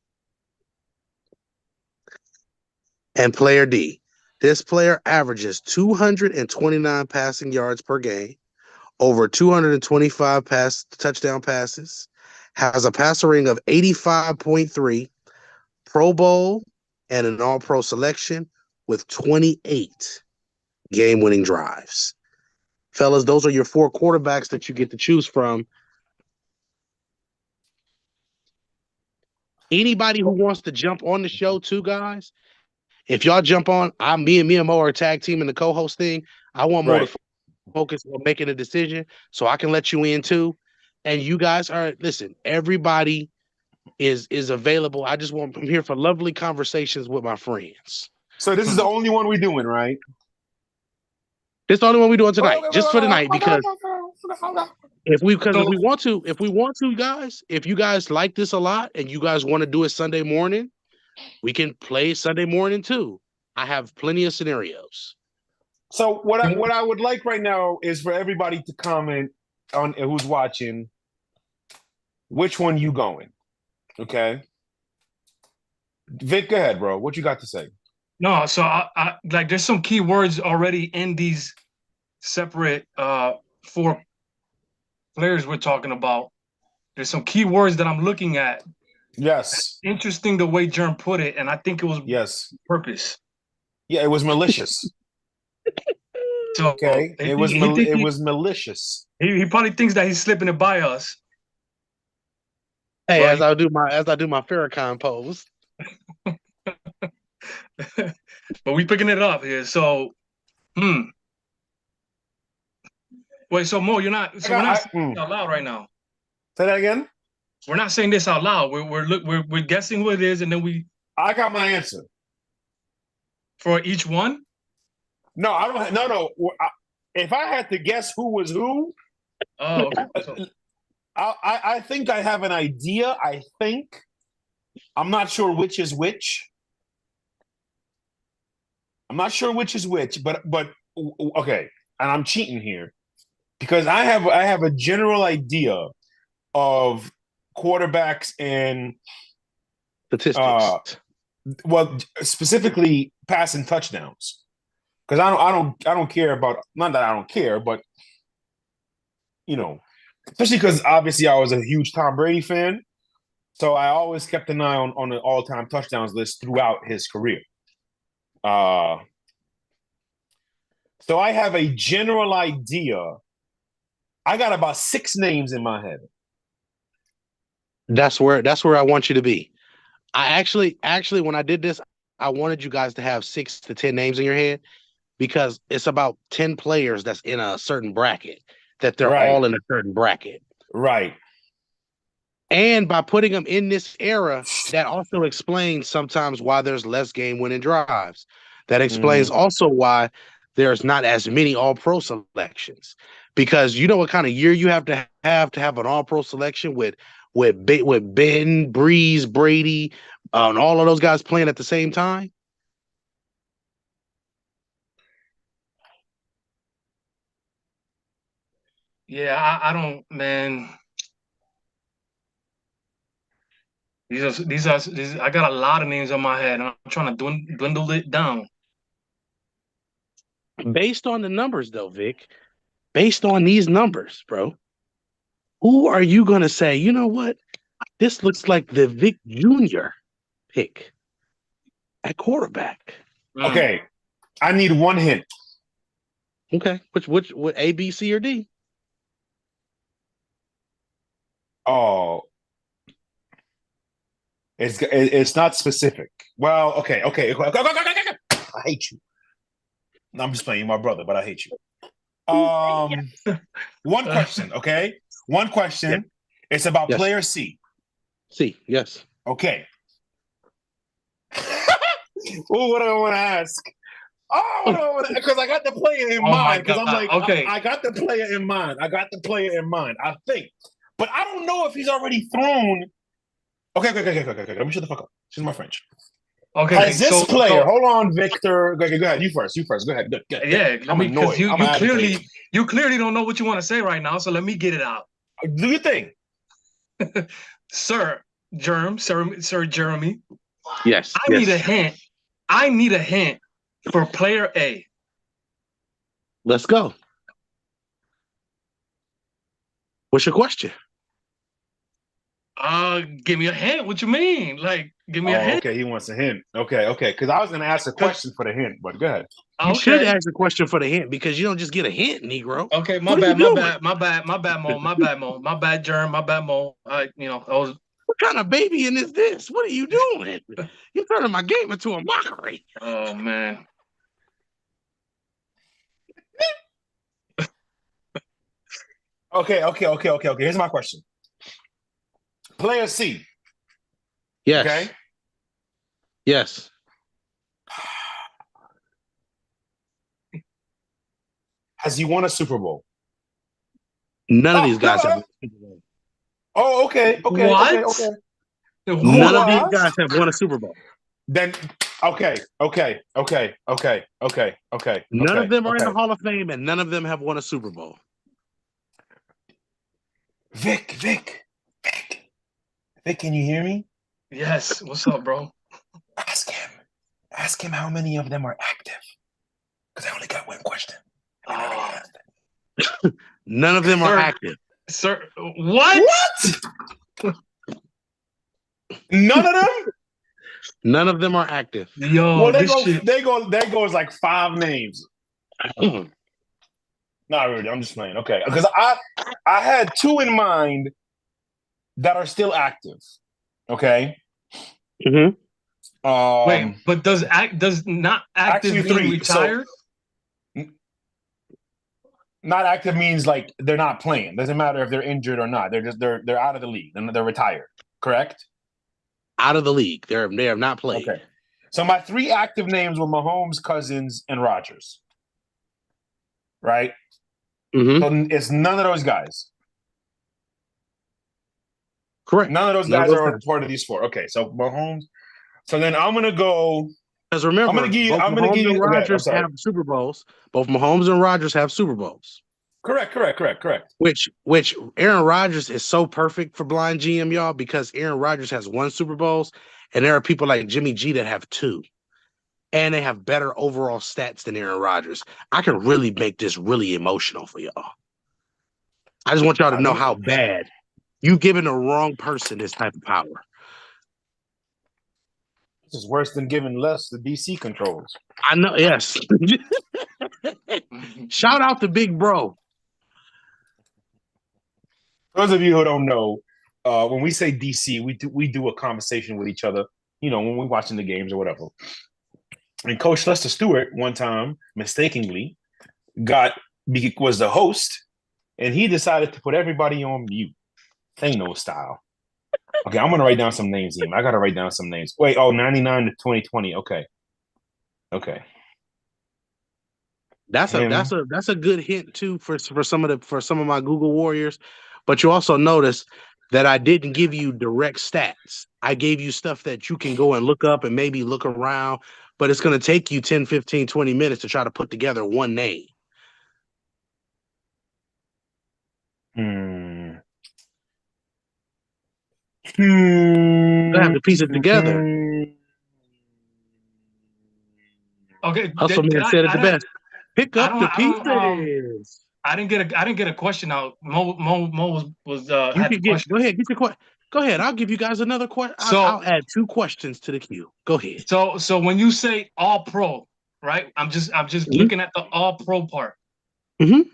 And player D. This player averages 229 passing yards per game, over 225 touchdown passes, has a passer rating of 85.3, Pro Bowl, and an All-Pro selection with 28 game-winning drives. Fellas, those are your four quarterbacks that you get to choose from. Anybody who wants to jump on the show too, guys, if y'all jump on, me and Mo are a tag team in the co-host thing. I want Mo to focus on making a decision so I can let you in too. And you guys listen, everybody is available. I'm here for lovely conversations with my friends. So this is the only one we're doing, right? This is the only one we're doing tonight, just for tonight, because if we want to, guys, if you guys like this a lot and you guys want to do it Sunday morning, we can play Sunday morning too. I have plenty of scenarios. So what I would like right now is for everybody to comment on who's watching, which one you going. Okay. Vic, go ahead, bro. What you got to say? No, so I like there's some key words already in these separate four players we're talking about. There's some key words that I'm looking at. Yes. Interesting the way Jerm put it, and I think it was purpose. Yeah, it was malicious. So okay, it was malicious. He probably thinks that he's slipping it by us. Hey, right? as I do my Farrakhan pose. But we picking it up here. So, wait. So Mo, you're not. So we're not saying out loud right now. Say that again. We're not saying this out loud. We're guessing who it is, and then we. I got my answer. For each one. No, I don't. No. If I had to guess who was who, okay. I think I have an idea. I think I'm not sure which is which. I'm not sure which is which, but okay, and I'm cheating here because I have a general idea of quarterbacks and statistics. Well, specifically passing touchdowns. Because I don't care about, not that I don't care, but you know, especially because obviously I was a huge Tom Brady fan, so I always kept an eye on the all-time touchdowns list throughout his career. So I have a general idea. I got about 6 names in my head. That's where I want you to be. I actually when I did this, I wanted you guys to have 6 to 10 names in your head because it's about 10 players that's in a certain bracket, that they're all in a certain bracket. Right. And by putting them in this era, that also explains sometimes why there's less game-winning drives. That explains also why there's not as many All-Pro selections, because you know what kind of year you have to have an All-Pro selection with Ben, Breeze, Brady, and all of those guys playing at the same time. Yeah, I don't, man. These. I got a lot of names on my head, and I'm trying to dwindle it down. Based on the numbers, though, Vic, based on these numbers, bro, who are you going to say, you know what? This looks like the Vic Jr. pick at quarterback. Okay, I need one hint. Okay, which A, B, C, or D? Oh, it's not specific. Well, okay. I hate you. No, I'm just playing. You're my brother, but I hate you. One question, okay? One question. Yeah. It's about Yes. player C. C, yes. Okay. Ooh, what do I want to ask? Oh, because I got the player in Oh my mind. Because I'm God. like, Okay. I got the player in mind. I think. But I don't know if he's already thrown. Okay. Let me shut the fuck up. Excuse my French. Okay. Has this so- player? so- Hold on, Victor. Go ahead. You first. Go ahead. Good. Yeah, I'm because annoyed. I'm agitated. you clearly don't know what you want to say right now. So let me get it out, Do your thing. Sir Jeremy. Yes. I need a hint. I need a hint for player A. Let's go. What's your question? Give me a hint. What you mean? Like, give me a hint. Okay. He wants a hint. Okay. Because I was going to ask a question for the hint, but go ahead. You should Okay. ask a question for the hint, because you don't just get a hint, Negro. Okay, What are you doing? my bad, Mo. My bad, Germ. My bad, Mo. I was. What kind of babying is this? What are you doing? You're turning my game into a mockery. Oh man. Okay. Here's my question. Player C. Yes. Okay. Yes. Has he won a Super Bowl? None of these guys no. have won a Super Bowl. Oh, okay. What? None of these What? guys have won a Super Bowl. Then okay. None of them are in the Hall of Fame, and none of them have won a Super Bowl. Vic, can you hear me? Yes. What's up, bro? Ask him how many of them are active. Because I only got one question. None of them are Sir. active. Sir, what? None of them? None of them are active. Yo, Well, this shit. there goes like 5 names. Not really. I'm just playing. Okay, because I had 2 in mind that are still active. Okay. Mhm. Wait, but does not active actually mean 3. retired? Not active means like they're not playing. Doesn't matter if they're injured or not. They're out of the league and they're retired. Correct? Out of the league. They have not played. Okay. So my 3 active names were Mahomes, Cousins, and Rodgers. Right? Mhm. So it's none of those guys. Correct. None of those None of guys those are guys. part of these 4. Okay, so Mahomes. So then I'm gonna go. Because remember, I'm gonna give you. both I'm gonna Mahomes give you. and Okay, I'm Rodgers sorry. have Super Bowls. Both Mahomes and Rodgers have Super Bowls. Correct. Which Aaron Rodgers is so perfect for blind GM, y'all, because Aaron Rodgers has 1 Super Bowls, and there are people like Jimmy G that have 2. And they have better overall stats than Aaron Rodgers. I can really make this really emotional for y'all. I just want y'all to know how bad you giving the wrong person this type of power. This is worse than giving Les the DC controls. I know, yes. Shout out to Big Bro. For those of you who don't know, when we say DC, we do a conversation with each other. When we're watching the games or whatever. And Coach Lester Stewart one time mistakenly was the host, and he decided to put everybody on mute. Thanos style. Okay, I'm gonna write down some names, Ian. I gotta write down some names. Wait, 99 to 2020. Okay. That's Him. a good hint too for some of my Google Warriors. But you also notice that I didn't give you direct stats. I gave you stuff that you can go and look up and maybe look around, but it's going to take you 10, 15, 20 minutes to try to put together one name. Hmm. You have to piece it together. Okay, Hustle Man said it the best. Pick I up don't, the I don't, pieces. I didn't get a question out. Mo was You had the can get question. go ahead, get your question. Go ahead. I'll give you guys another question. So I'll add 2 questions to the queue. Go ahead. so when you say all pro, right? I'm just Mhm. looking at the all pro part. Mhm.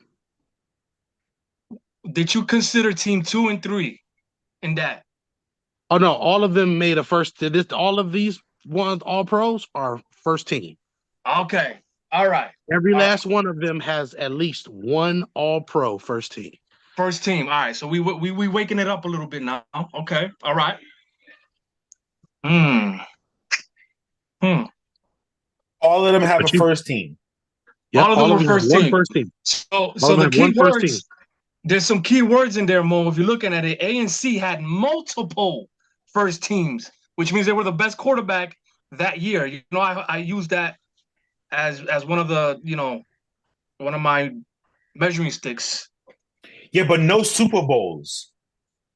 Did you consider team 2 and 3 in that? Oh no, all of them made a first. All of these ones, all pros, are first team. Okay. All right. Every All right. last one of them has at least one all pro first team. First team. All right. So we waking it up a little bit now. Okay. All right. Hmm. All of them have But a first team. Yep, All of them were have first one team. first team. So All of them the have key one first team. words. There's some key words in there, Mo. If you're looking at it, A and C had multiple first teams, which means they were the best quarterback that year. You know, I used that as one of the, one of my measuring sticks. Yeah, but no Super Bowls.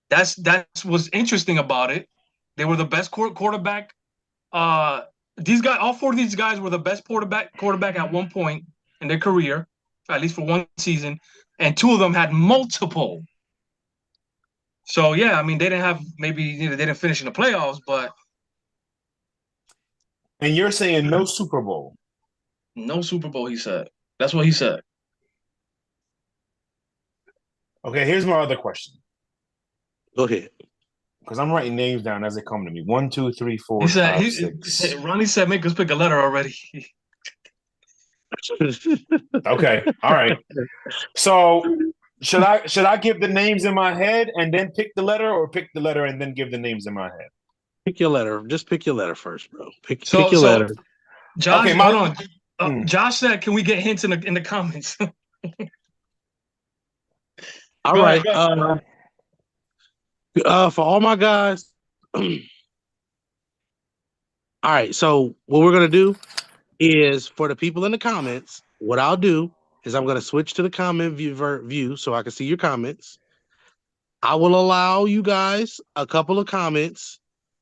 That's what's interesting about it. They were the best quarterback. These guys, all 4 of these guys were the best quarterback at one point in their career, at least for one season, and 2 of them had multiple. So yeah, I mean they didn't have they didn't finish in the playoffs, but And you're saying no Super Bowl. no Super Bowl. He said that's what he said. Okay, here's my other question. Go ahead. Because I'm writing names down as they come to me. 1, 2, 3, 4, He said 5, 6. Ronnie said make us pick a letter already. Okay, all right. So should I give the names in my head and then pick the letter, or pick the letter and then give the names in my head? Pick your letter. Just pick your letter first, bro. Pick So your letter. Josh, Okay, hold on. Josh said, "Can we get hints in the comments?" All Go right. ahead. For all my guys. All right. So what we're gonna do is for the people in the comments, what I'll do is I'm gonna switch to the comment view so I can see your comments. I will allow you guys a couple of comments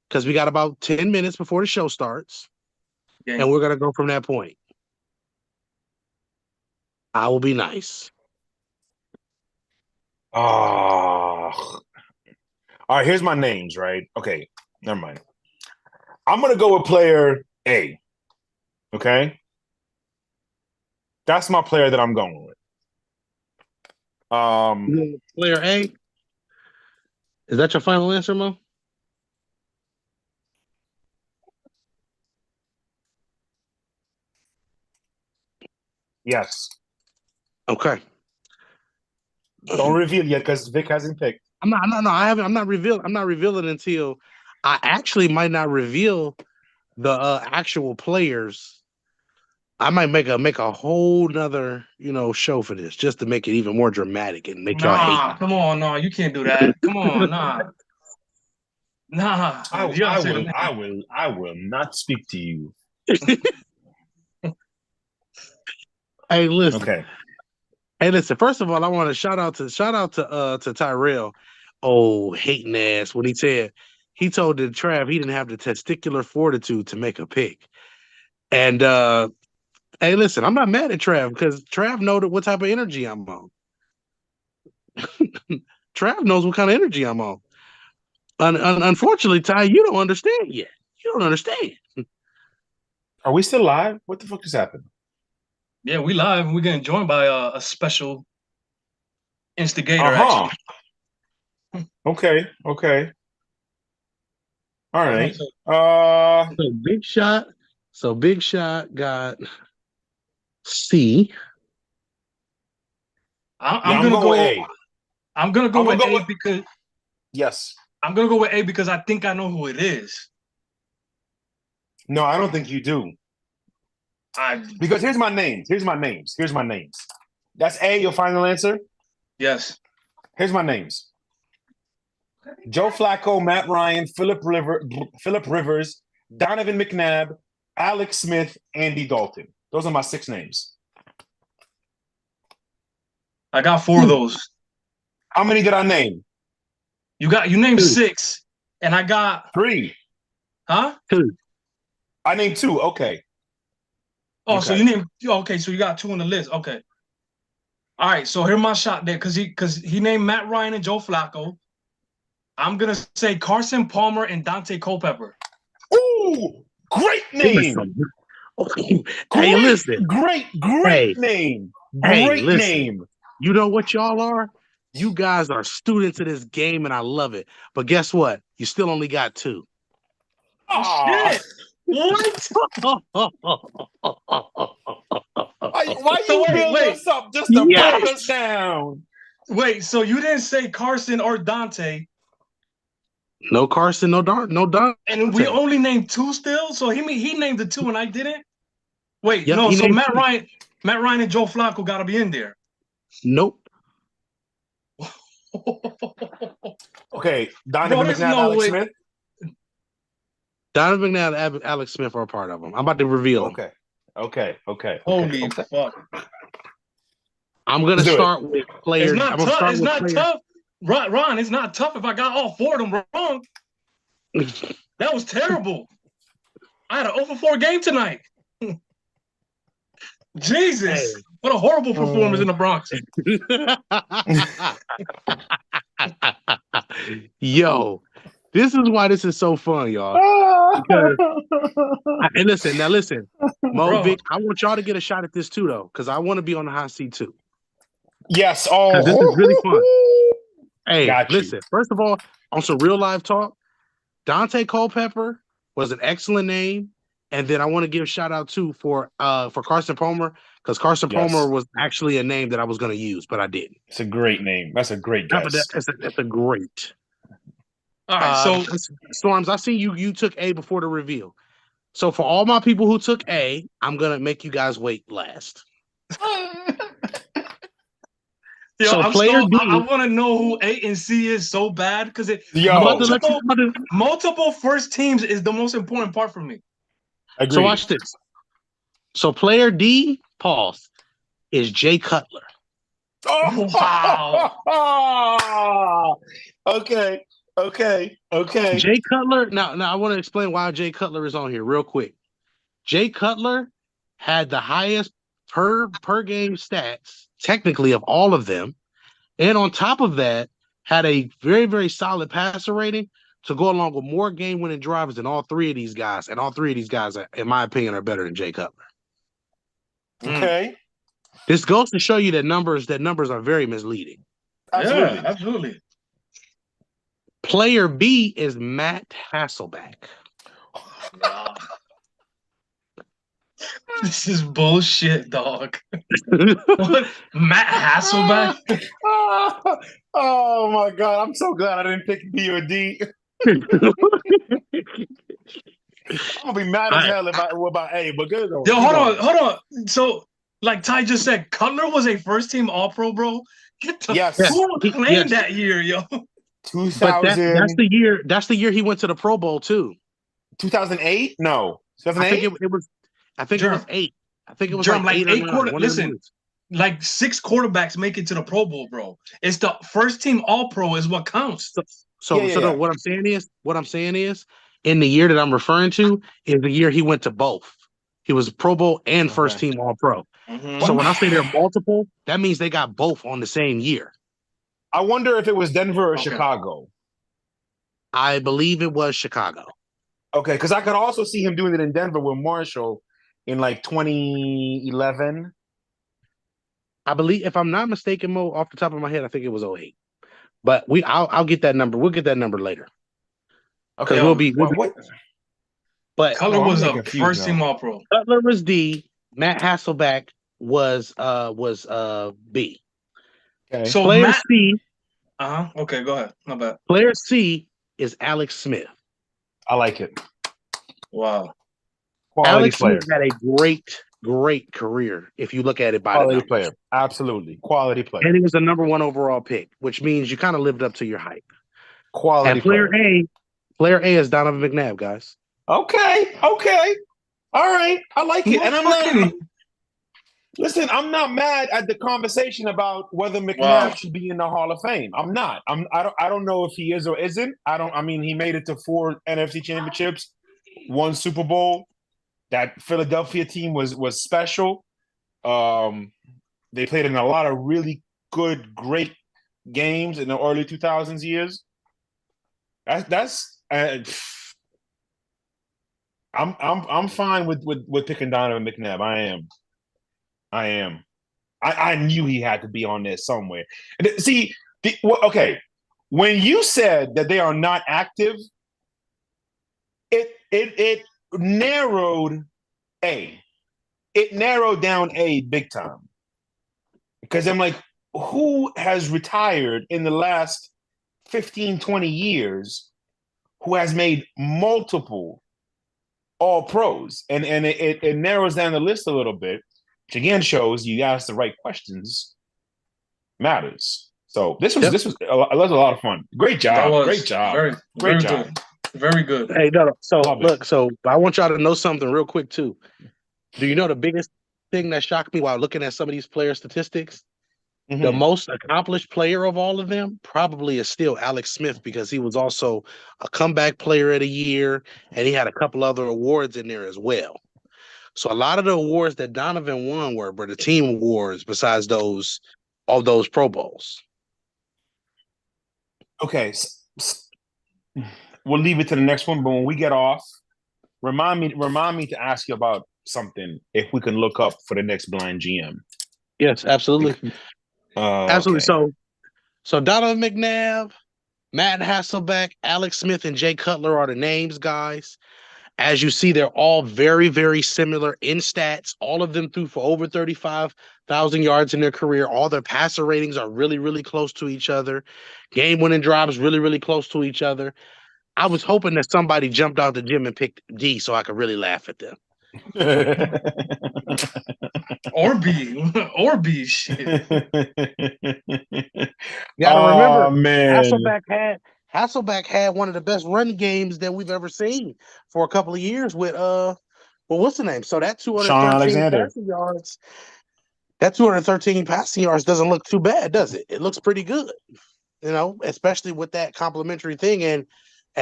because we got about 10 minutes before the show starts. Okay. And we're gonna go from that point. I will be nice. Oh. All right, here's my names, right? Okay, never mind. I'm going to go with player A. Okay? That's my player that I'm going with. Player A. Is that your final answer, Mo? Yes. Okay. Don't reveal yet because Vic hasn't picked. I'm not revealing until I actually might not reveal the actual players. I might make a whole nother, show for this just to make it even more dramatic and make y'all hate. Come on, no, you can't do that. Come on, nah. I will not speak to you. Hey, listen. Okay. Hey, listen. First of all, I want to shout out to Tyrell. Oh, hating ass when he told the Trav he didn't have the testicular fortitude to make a pick. And hey, listen, I'm not mad at Trav because Trav knows what type of energy I'm on. Trav knows what kind of energy I'm on. Unfortunately, Ty, you don't understand yet. You don't understand. Are we still live? What the fuck just happened? Yeah, we live and we're getting joined by a special instigator. Actually. Okay. All right. So Big Shot got C. I'm gonna go with A. I'm gonna go with A because yes. I'm gonna go with A because I think I know who it is. No, I don't think you do. Because here's my names. That's A, your final answer? Yes. Here's my names. Joe Flacco, Matt Ryan, Philip Rivers, Donovan McNabb, Alex Smith, Andy Dalton. Those are my 6 names. I got 4 of those. How many did I name? You named 6, and I got 3. Huh? 2. I named 2. Okay. Oh, Okay. so you named okay, so you got 2 on the list. Okay. All right, so here's my shot there because he named Matt Ryan and Joe Flacco. I'm gonna say Carson Palmer and Dante Culpepper. Ooh, great name. Hey, listen. Great name. Great name. You know what y'all are? You guys are students of this game, and I love it. But guess what? You still only got 2. Oh, Shit. What? Why you build us up just to break us down? Wait, so you didn't say Carson or Dante? No Carson, no Dante. And we only named 2 still? So he named the 2 and I didn't? Wait, Yep, no, so Matt 2. Ryan and Joe Flacco gotta be in there. Nope. Okay, Donovan McNabb, Alex Smith. Donovan McNabb and Alex Smith are a part of them. I'm about to reveal them. Okay. Holy fuck. I'm going to start with players. It's not tough. Ron, it's not tough if I got all 4 of them wrong. That was terrible. I had an 0-for-4 game tonight. Jesus. Hey. What a horrible performance in the Bronx. Yo, this is why this is so fun, y'all. And listen, Mo, Vic, I want y'all to get a shot at this too, though, because I want to be on the hot seat too. Yes. Oh, this is really fun. Hey, listen. First of all, on some real live talk, Dante Culpepper was an excellent name, and then I want to give a shout out too for Carson Palmer, because Carson Palmer was actually a name that I was going to use, but I didn't. It's a great name. That's a great guess. It's a great. All right, so Storms, I see you took A before the reveal. So for all my people who took A, I'm gonna make you guys wait last. Yo, so I want to know who A and C is so bad because multiple first teams is the most important part for me. Agreed. So watch this. So player D, pause, is Jay Cutler. Oh wow. Okay. Jay Cutler. Now I want to explain why Jay Cutler is on here real quick. Jay Cutler had the highest per game stats, technically, of all of them. And on top of that, had a very, very solid passer rating to go along with more game-winning drivers than all 3 of these guys. And all 3 of these guys, in my opinion, are better than Jay Cutler. Okay. This goes to show you that numbers are very misleading. Absolutely. Yeah, absolutely. Player B is Matt Hasselbeck. This is bullshit, dog. What? Matt Hasselbeck? Oh my god! I'm so glad I didn't pick B or D. I'm gonna be mad as hell about A, but good. Yo, hold on. So, like Ty just said, Cutler was a first-team All-Pro, bro. Who was playing that year, yo? 2000. But that's the year. That's the year he went to the Pro Bowl too. 2008? No, 2008. I think it was 8. I think it was like 8 Listen, like 6 quarterbacks make it to the Pro Bowl, bro. It's the first team All-Pro is what counts. So what I'm saying is, in the year that I'm referring to is the year he went to both. He was Pro Bowl and first team All-Pro. Mm-hmm. So when I say they're multiple, that means they got both on the same year. I wonder if it was Denver or Chicago. I believe it was Chicago. Okay, because I could also see him doing it in Denver with Marshall in like 2011. I believe, if I'm not mistaken, Mo, off the top of my head, I think it was 08. But I'll get that number. We'll get that number later. Okay, But Cutler was a first team All-Pro. Cutler was D. Matt Hasselbeck was B. Okay. So player C. Okay, go ahead. Not bad. Player C is Alex Smith. I like it. Wow. Alex Smith had a great great career if you look at it by the Quality numbers. player. Absolutely. Quality player. And he was the number one overall pick, which means you kind of lived up to your hype. Quality And player player. player A is Donovan McNabb, guys. Okay. Okay. All right. I like it. And listen, I'm not mad at the conversation about whether McNabb should be in the Hall of Fame. I'm not. I don't know if he is or isn't. I mean, he made it to 4 NFC championships, 1 Super Bowl. That Philadelphia team was special. They played in a lot of really good, great games in the early 2000s years. I'm fine with picking Donovan McNabb. I am. I knew he had to be on there somewhere. See, okay, when you said that they are not active, it narrowed A. It narrowed down A big time. Because I'm like, who has retired in the last 15, 20 years who has made multiple all pros? And it narrows down the list a little bit, which again shows you ask the right questions matters. So this was a lot of fun. Great job. Great job. Very job. Good. Very good. Hey, no. So look, so I want y'all to know something real quick too. Do you know the biggest thing that shocked me while looking at some of these player statistics? Mm-hmm. The most accomplished player of all of them probably is still Alex Smith, because he was also a comeback player of the year, and he had a couple other awards in there as well. So a lot of the awards that Donovan won were the team awards besides all those Pro Bowls. Okay. We'll leave it to the next one, but when we get off, remind me to ask you about something if we can look up for the next blind GM. Yes, absolutely. Absolutely. Okay. So Donovan McNabb, Matt Hasselbeck, Alex Smith, and Jay Cutler are the names, guys. As you see, they're all very, very similar in stats. All of them threw for over 35,000 yards in their career. All their passer ratings are really, really close to each other. Game-winning drives really, really close to each other. I was hoping that somebody jumped out the gym and picked D so I could really laugh at them. or B shit. You gotta remember, man. Hasselbeck had one of the best run games that we've ever seen for a couple of years with what's the name? So that 213 passing yards, doesn't look too bad, does it? It looks pretty good, especially with that complimentary thing. And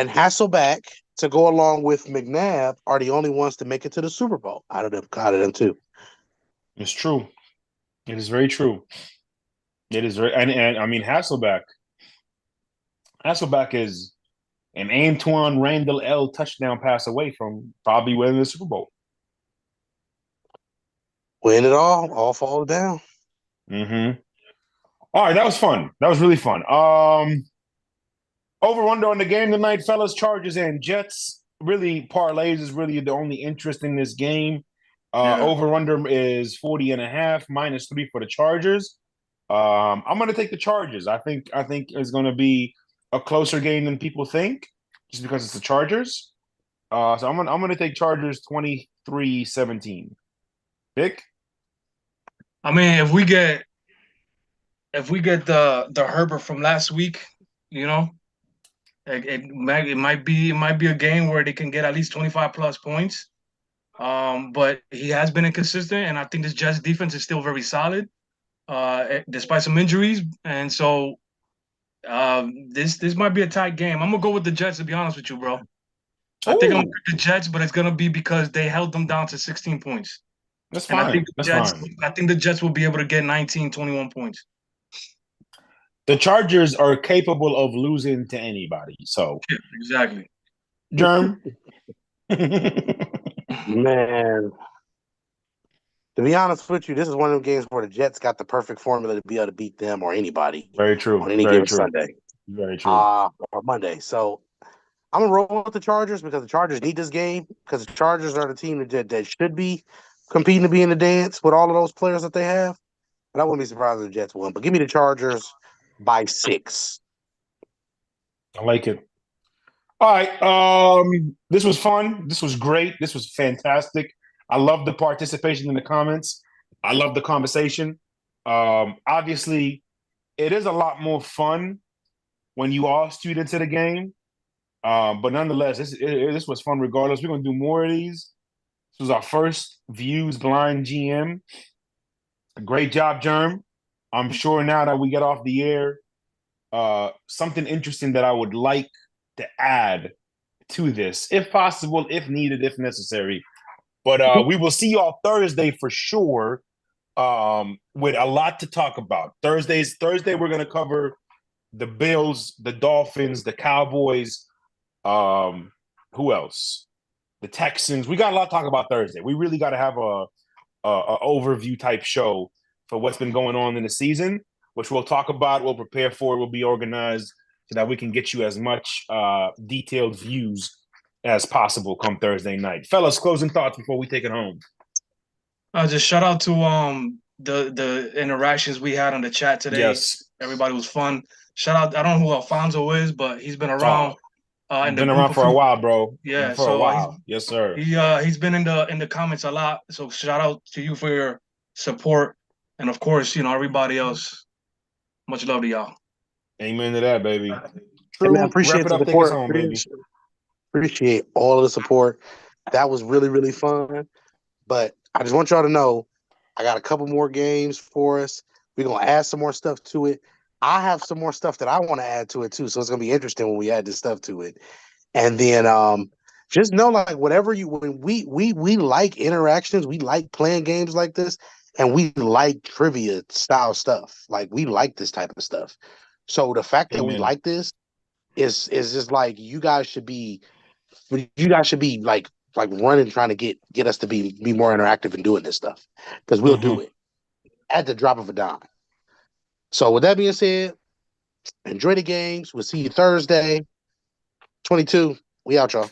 Hasselbeck, to go along with McNabb, are the only ones to make it to the Super Bowl out of them too. It's true. It is very true. It is very, and I mean Hasselbeck is an Antoine Randall L touchdown pass away from probably winning the Super Bowl. Win it all falls down. Mm-hmm. All right, that was fun. That was really fun. Over under on the game tonight, fellas. Chargers and Jets. Really, parlays is really the only interest in this game. Over under is 40.5, -3 for the Chargers. I'm going to take the Chargers. I think it's going to be a closer game than people think, just because it's the Chargers. So I'm going to take Chargers 23-17. Vic? I mean, if we get the Herbert from last week, it might be a game where they can get at least 25 plus points. But he has been inconsistent, and I think this Jets defense is still very solid, despite some injuries. And so this might be a tight game. I'm gonna go with the Jets, to be honest with you, bro. I think I'm gonna pick the Jets, but it's gonna be because they held them down to 16 points. That's fine. I think the Jets will be able to get 19, 21 points. The Chargers are capable of losing to anybody. So yeah, exactly. Germ. Man, to be honest with you, this is one of the games where the Jets got the perfect formula to be able to beat them or anybody. Very true. On any given Sunday. Very true. Or Monday. So I'm gonna roll with the Chargers because the Chargers need this game, because the Chargers are the team that should be competing to be in the dance with all of those players that they have. But I wouldn't be surprised if the Jets win. But give me the Chargers by 6. I like it. All right. This was fun. This was great. This was fantastic. I love the participation in the comments. I love the conversation. Obviously, it is a lot more fun when you are students of the game. But nonetheless, this was fun regardless. We're going to do more of these. This was our first Views Blind GM. Great job, Germ. I'm sure now that we get off the air, something interesting that I would like to add to this, if possible, if needed, if necessary. But we will see y'all Thursday for sure, with a lot to talk about. Thursday, we're going to cover the Bills, the Dolphins, the Cowboys. Who else? The Texans. We got a lot to talk about Thursday. We really got to have a overview type show for what's been going on in the season, which we'll talk about. We'll prepare for. We'll be organized so that we can get you as much detailed views as possible come Thursday night. Fellas, closing thoughts before we take it home. Just shout out to the interactions we had on the chat today. Yes, everybody was fun. Shout out. I don't know who Alfonso is, but he's been around. Been around for a while, bro. Yeah, for a while. Yes, sir. He's been in the comments a lot. So shout out to you for your support, and of course, everybody else. Much love to y'all. Amen to that, baby. True. Man, appreciate the support. Home, baby. Appreciate all of the support. That was really, really fun. But I just want y'all to know, I got a couple more games for us. We're gonna add some more stuff to it. I have some more stuff that I want to add to it too. So it's gonna be interesting when we add this stuff to it. And then just know, like, when we like interactions, we like playing games like this, and we like trivia style stuff. Like, we like this type of stuff. So the fact that we like this is just like, you guys should be like running, trying to get us to be more interactive in doing this stuff, because we'll do it at the drop of a dime. So with that being said, enjoy the games. We'll see you Thursday. 22. We out, y'all.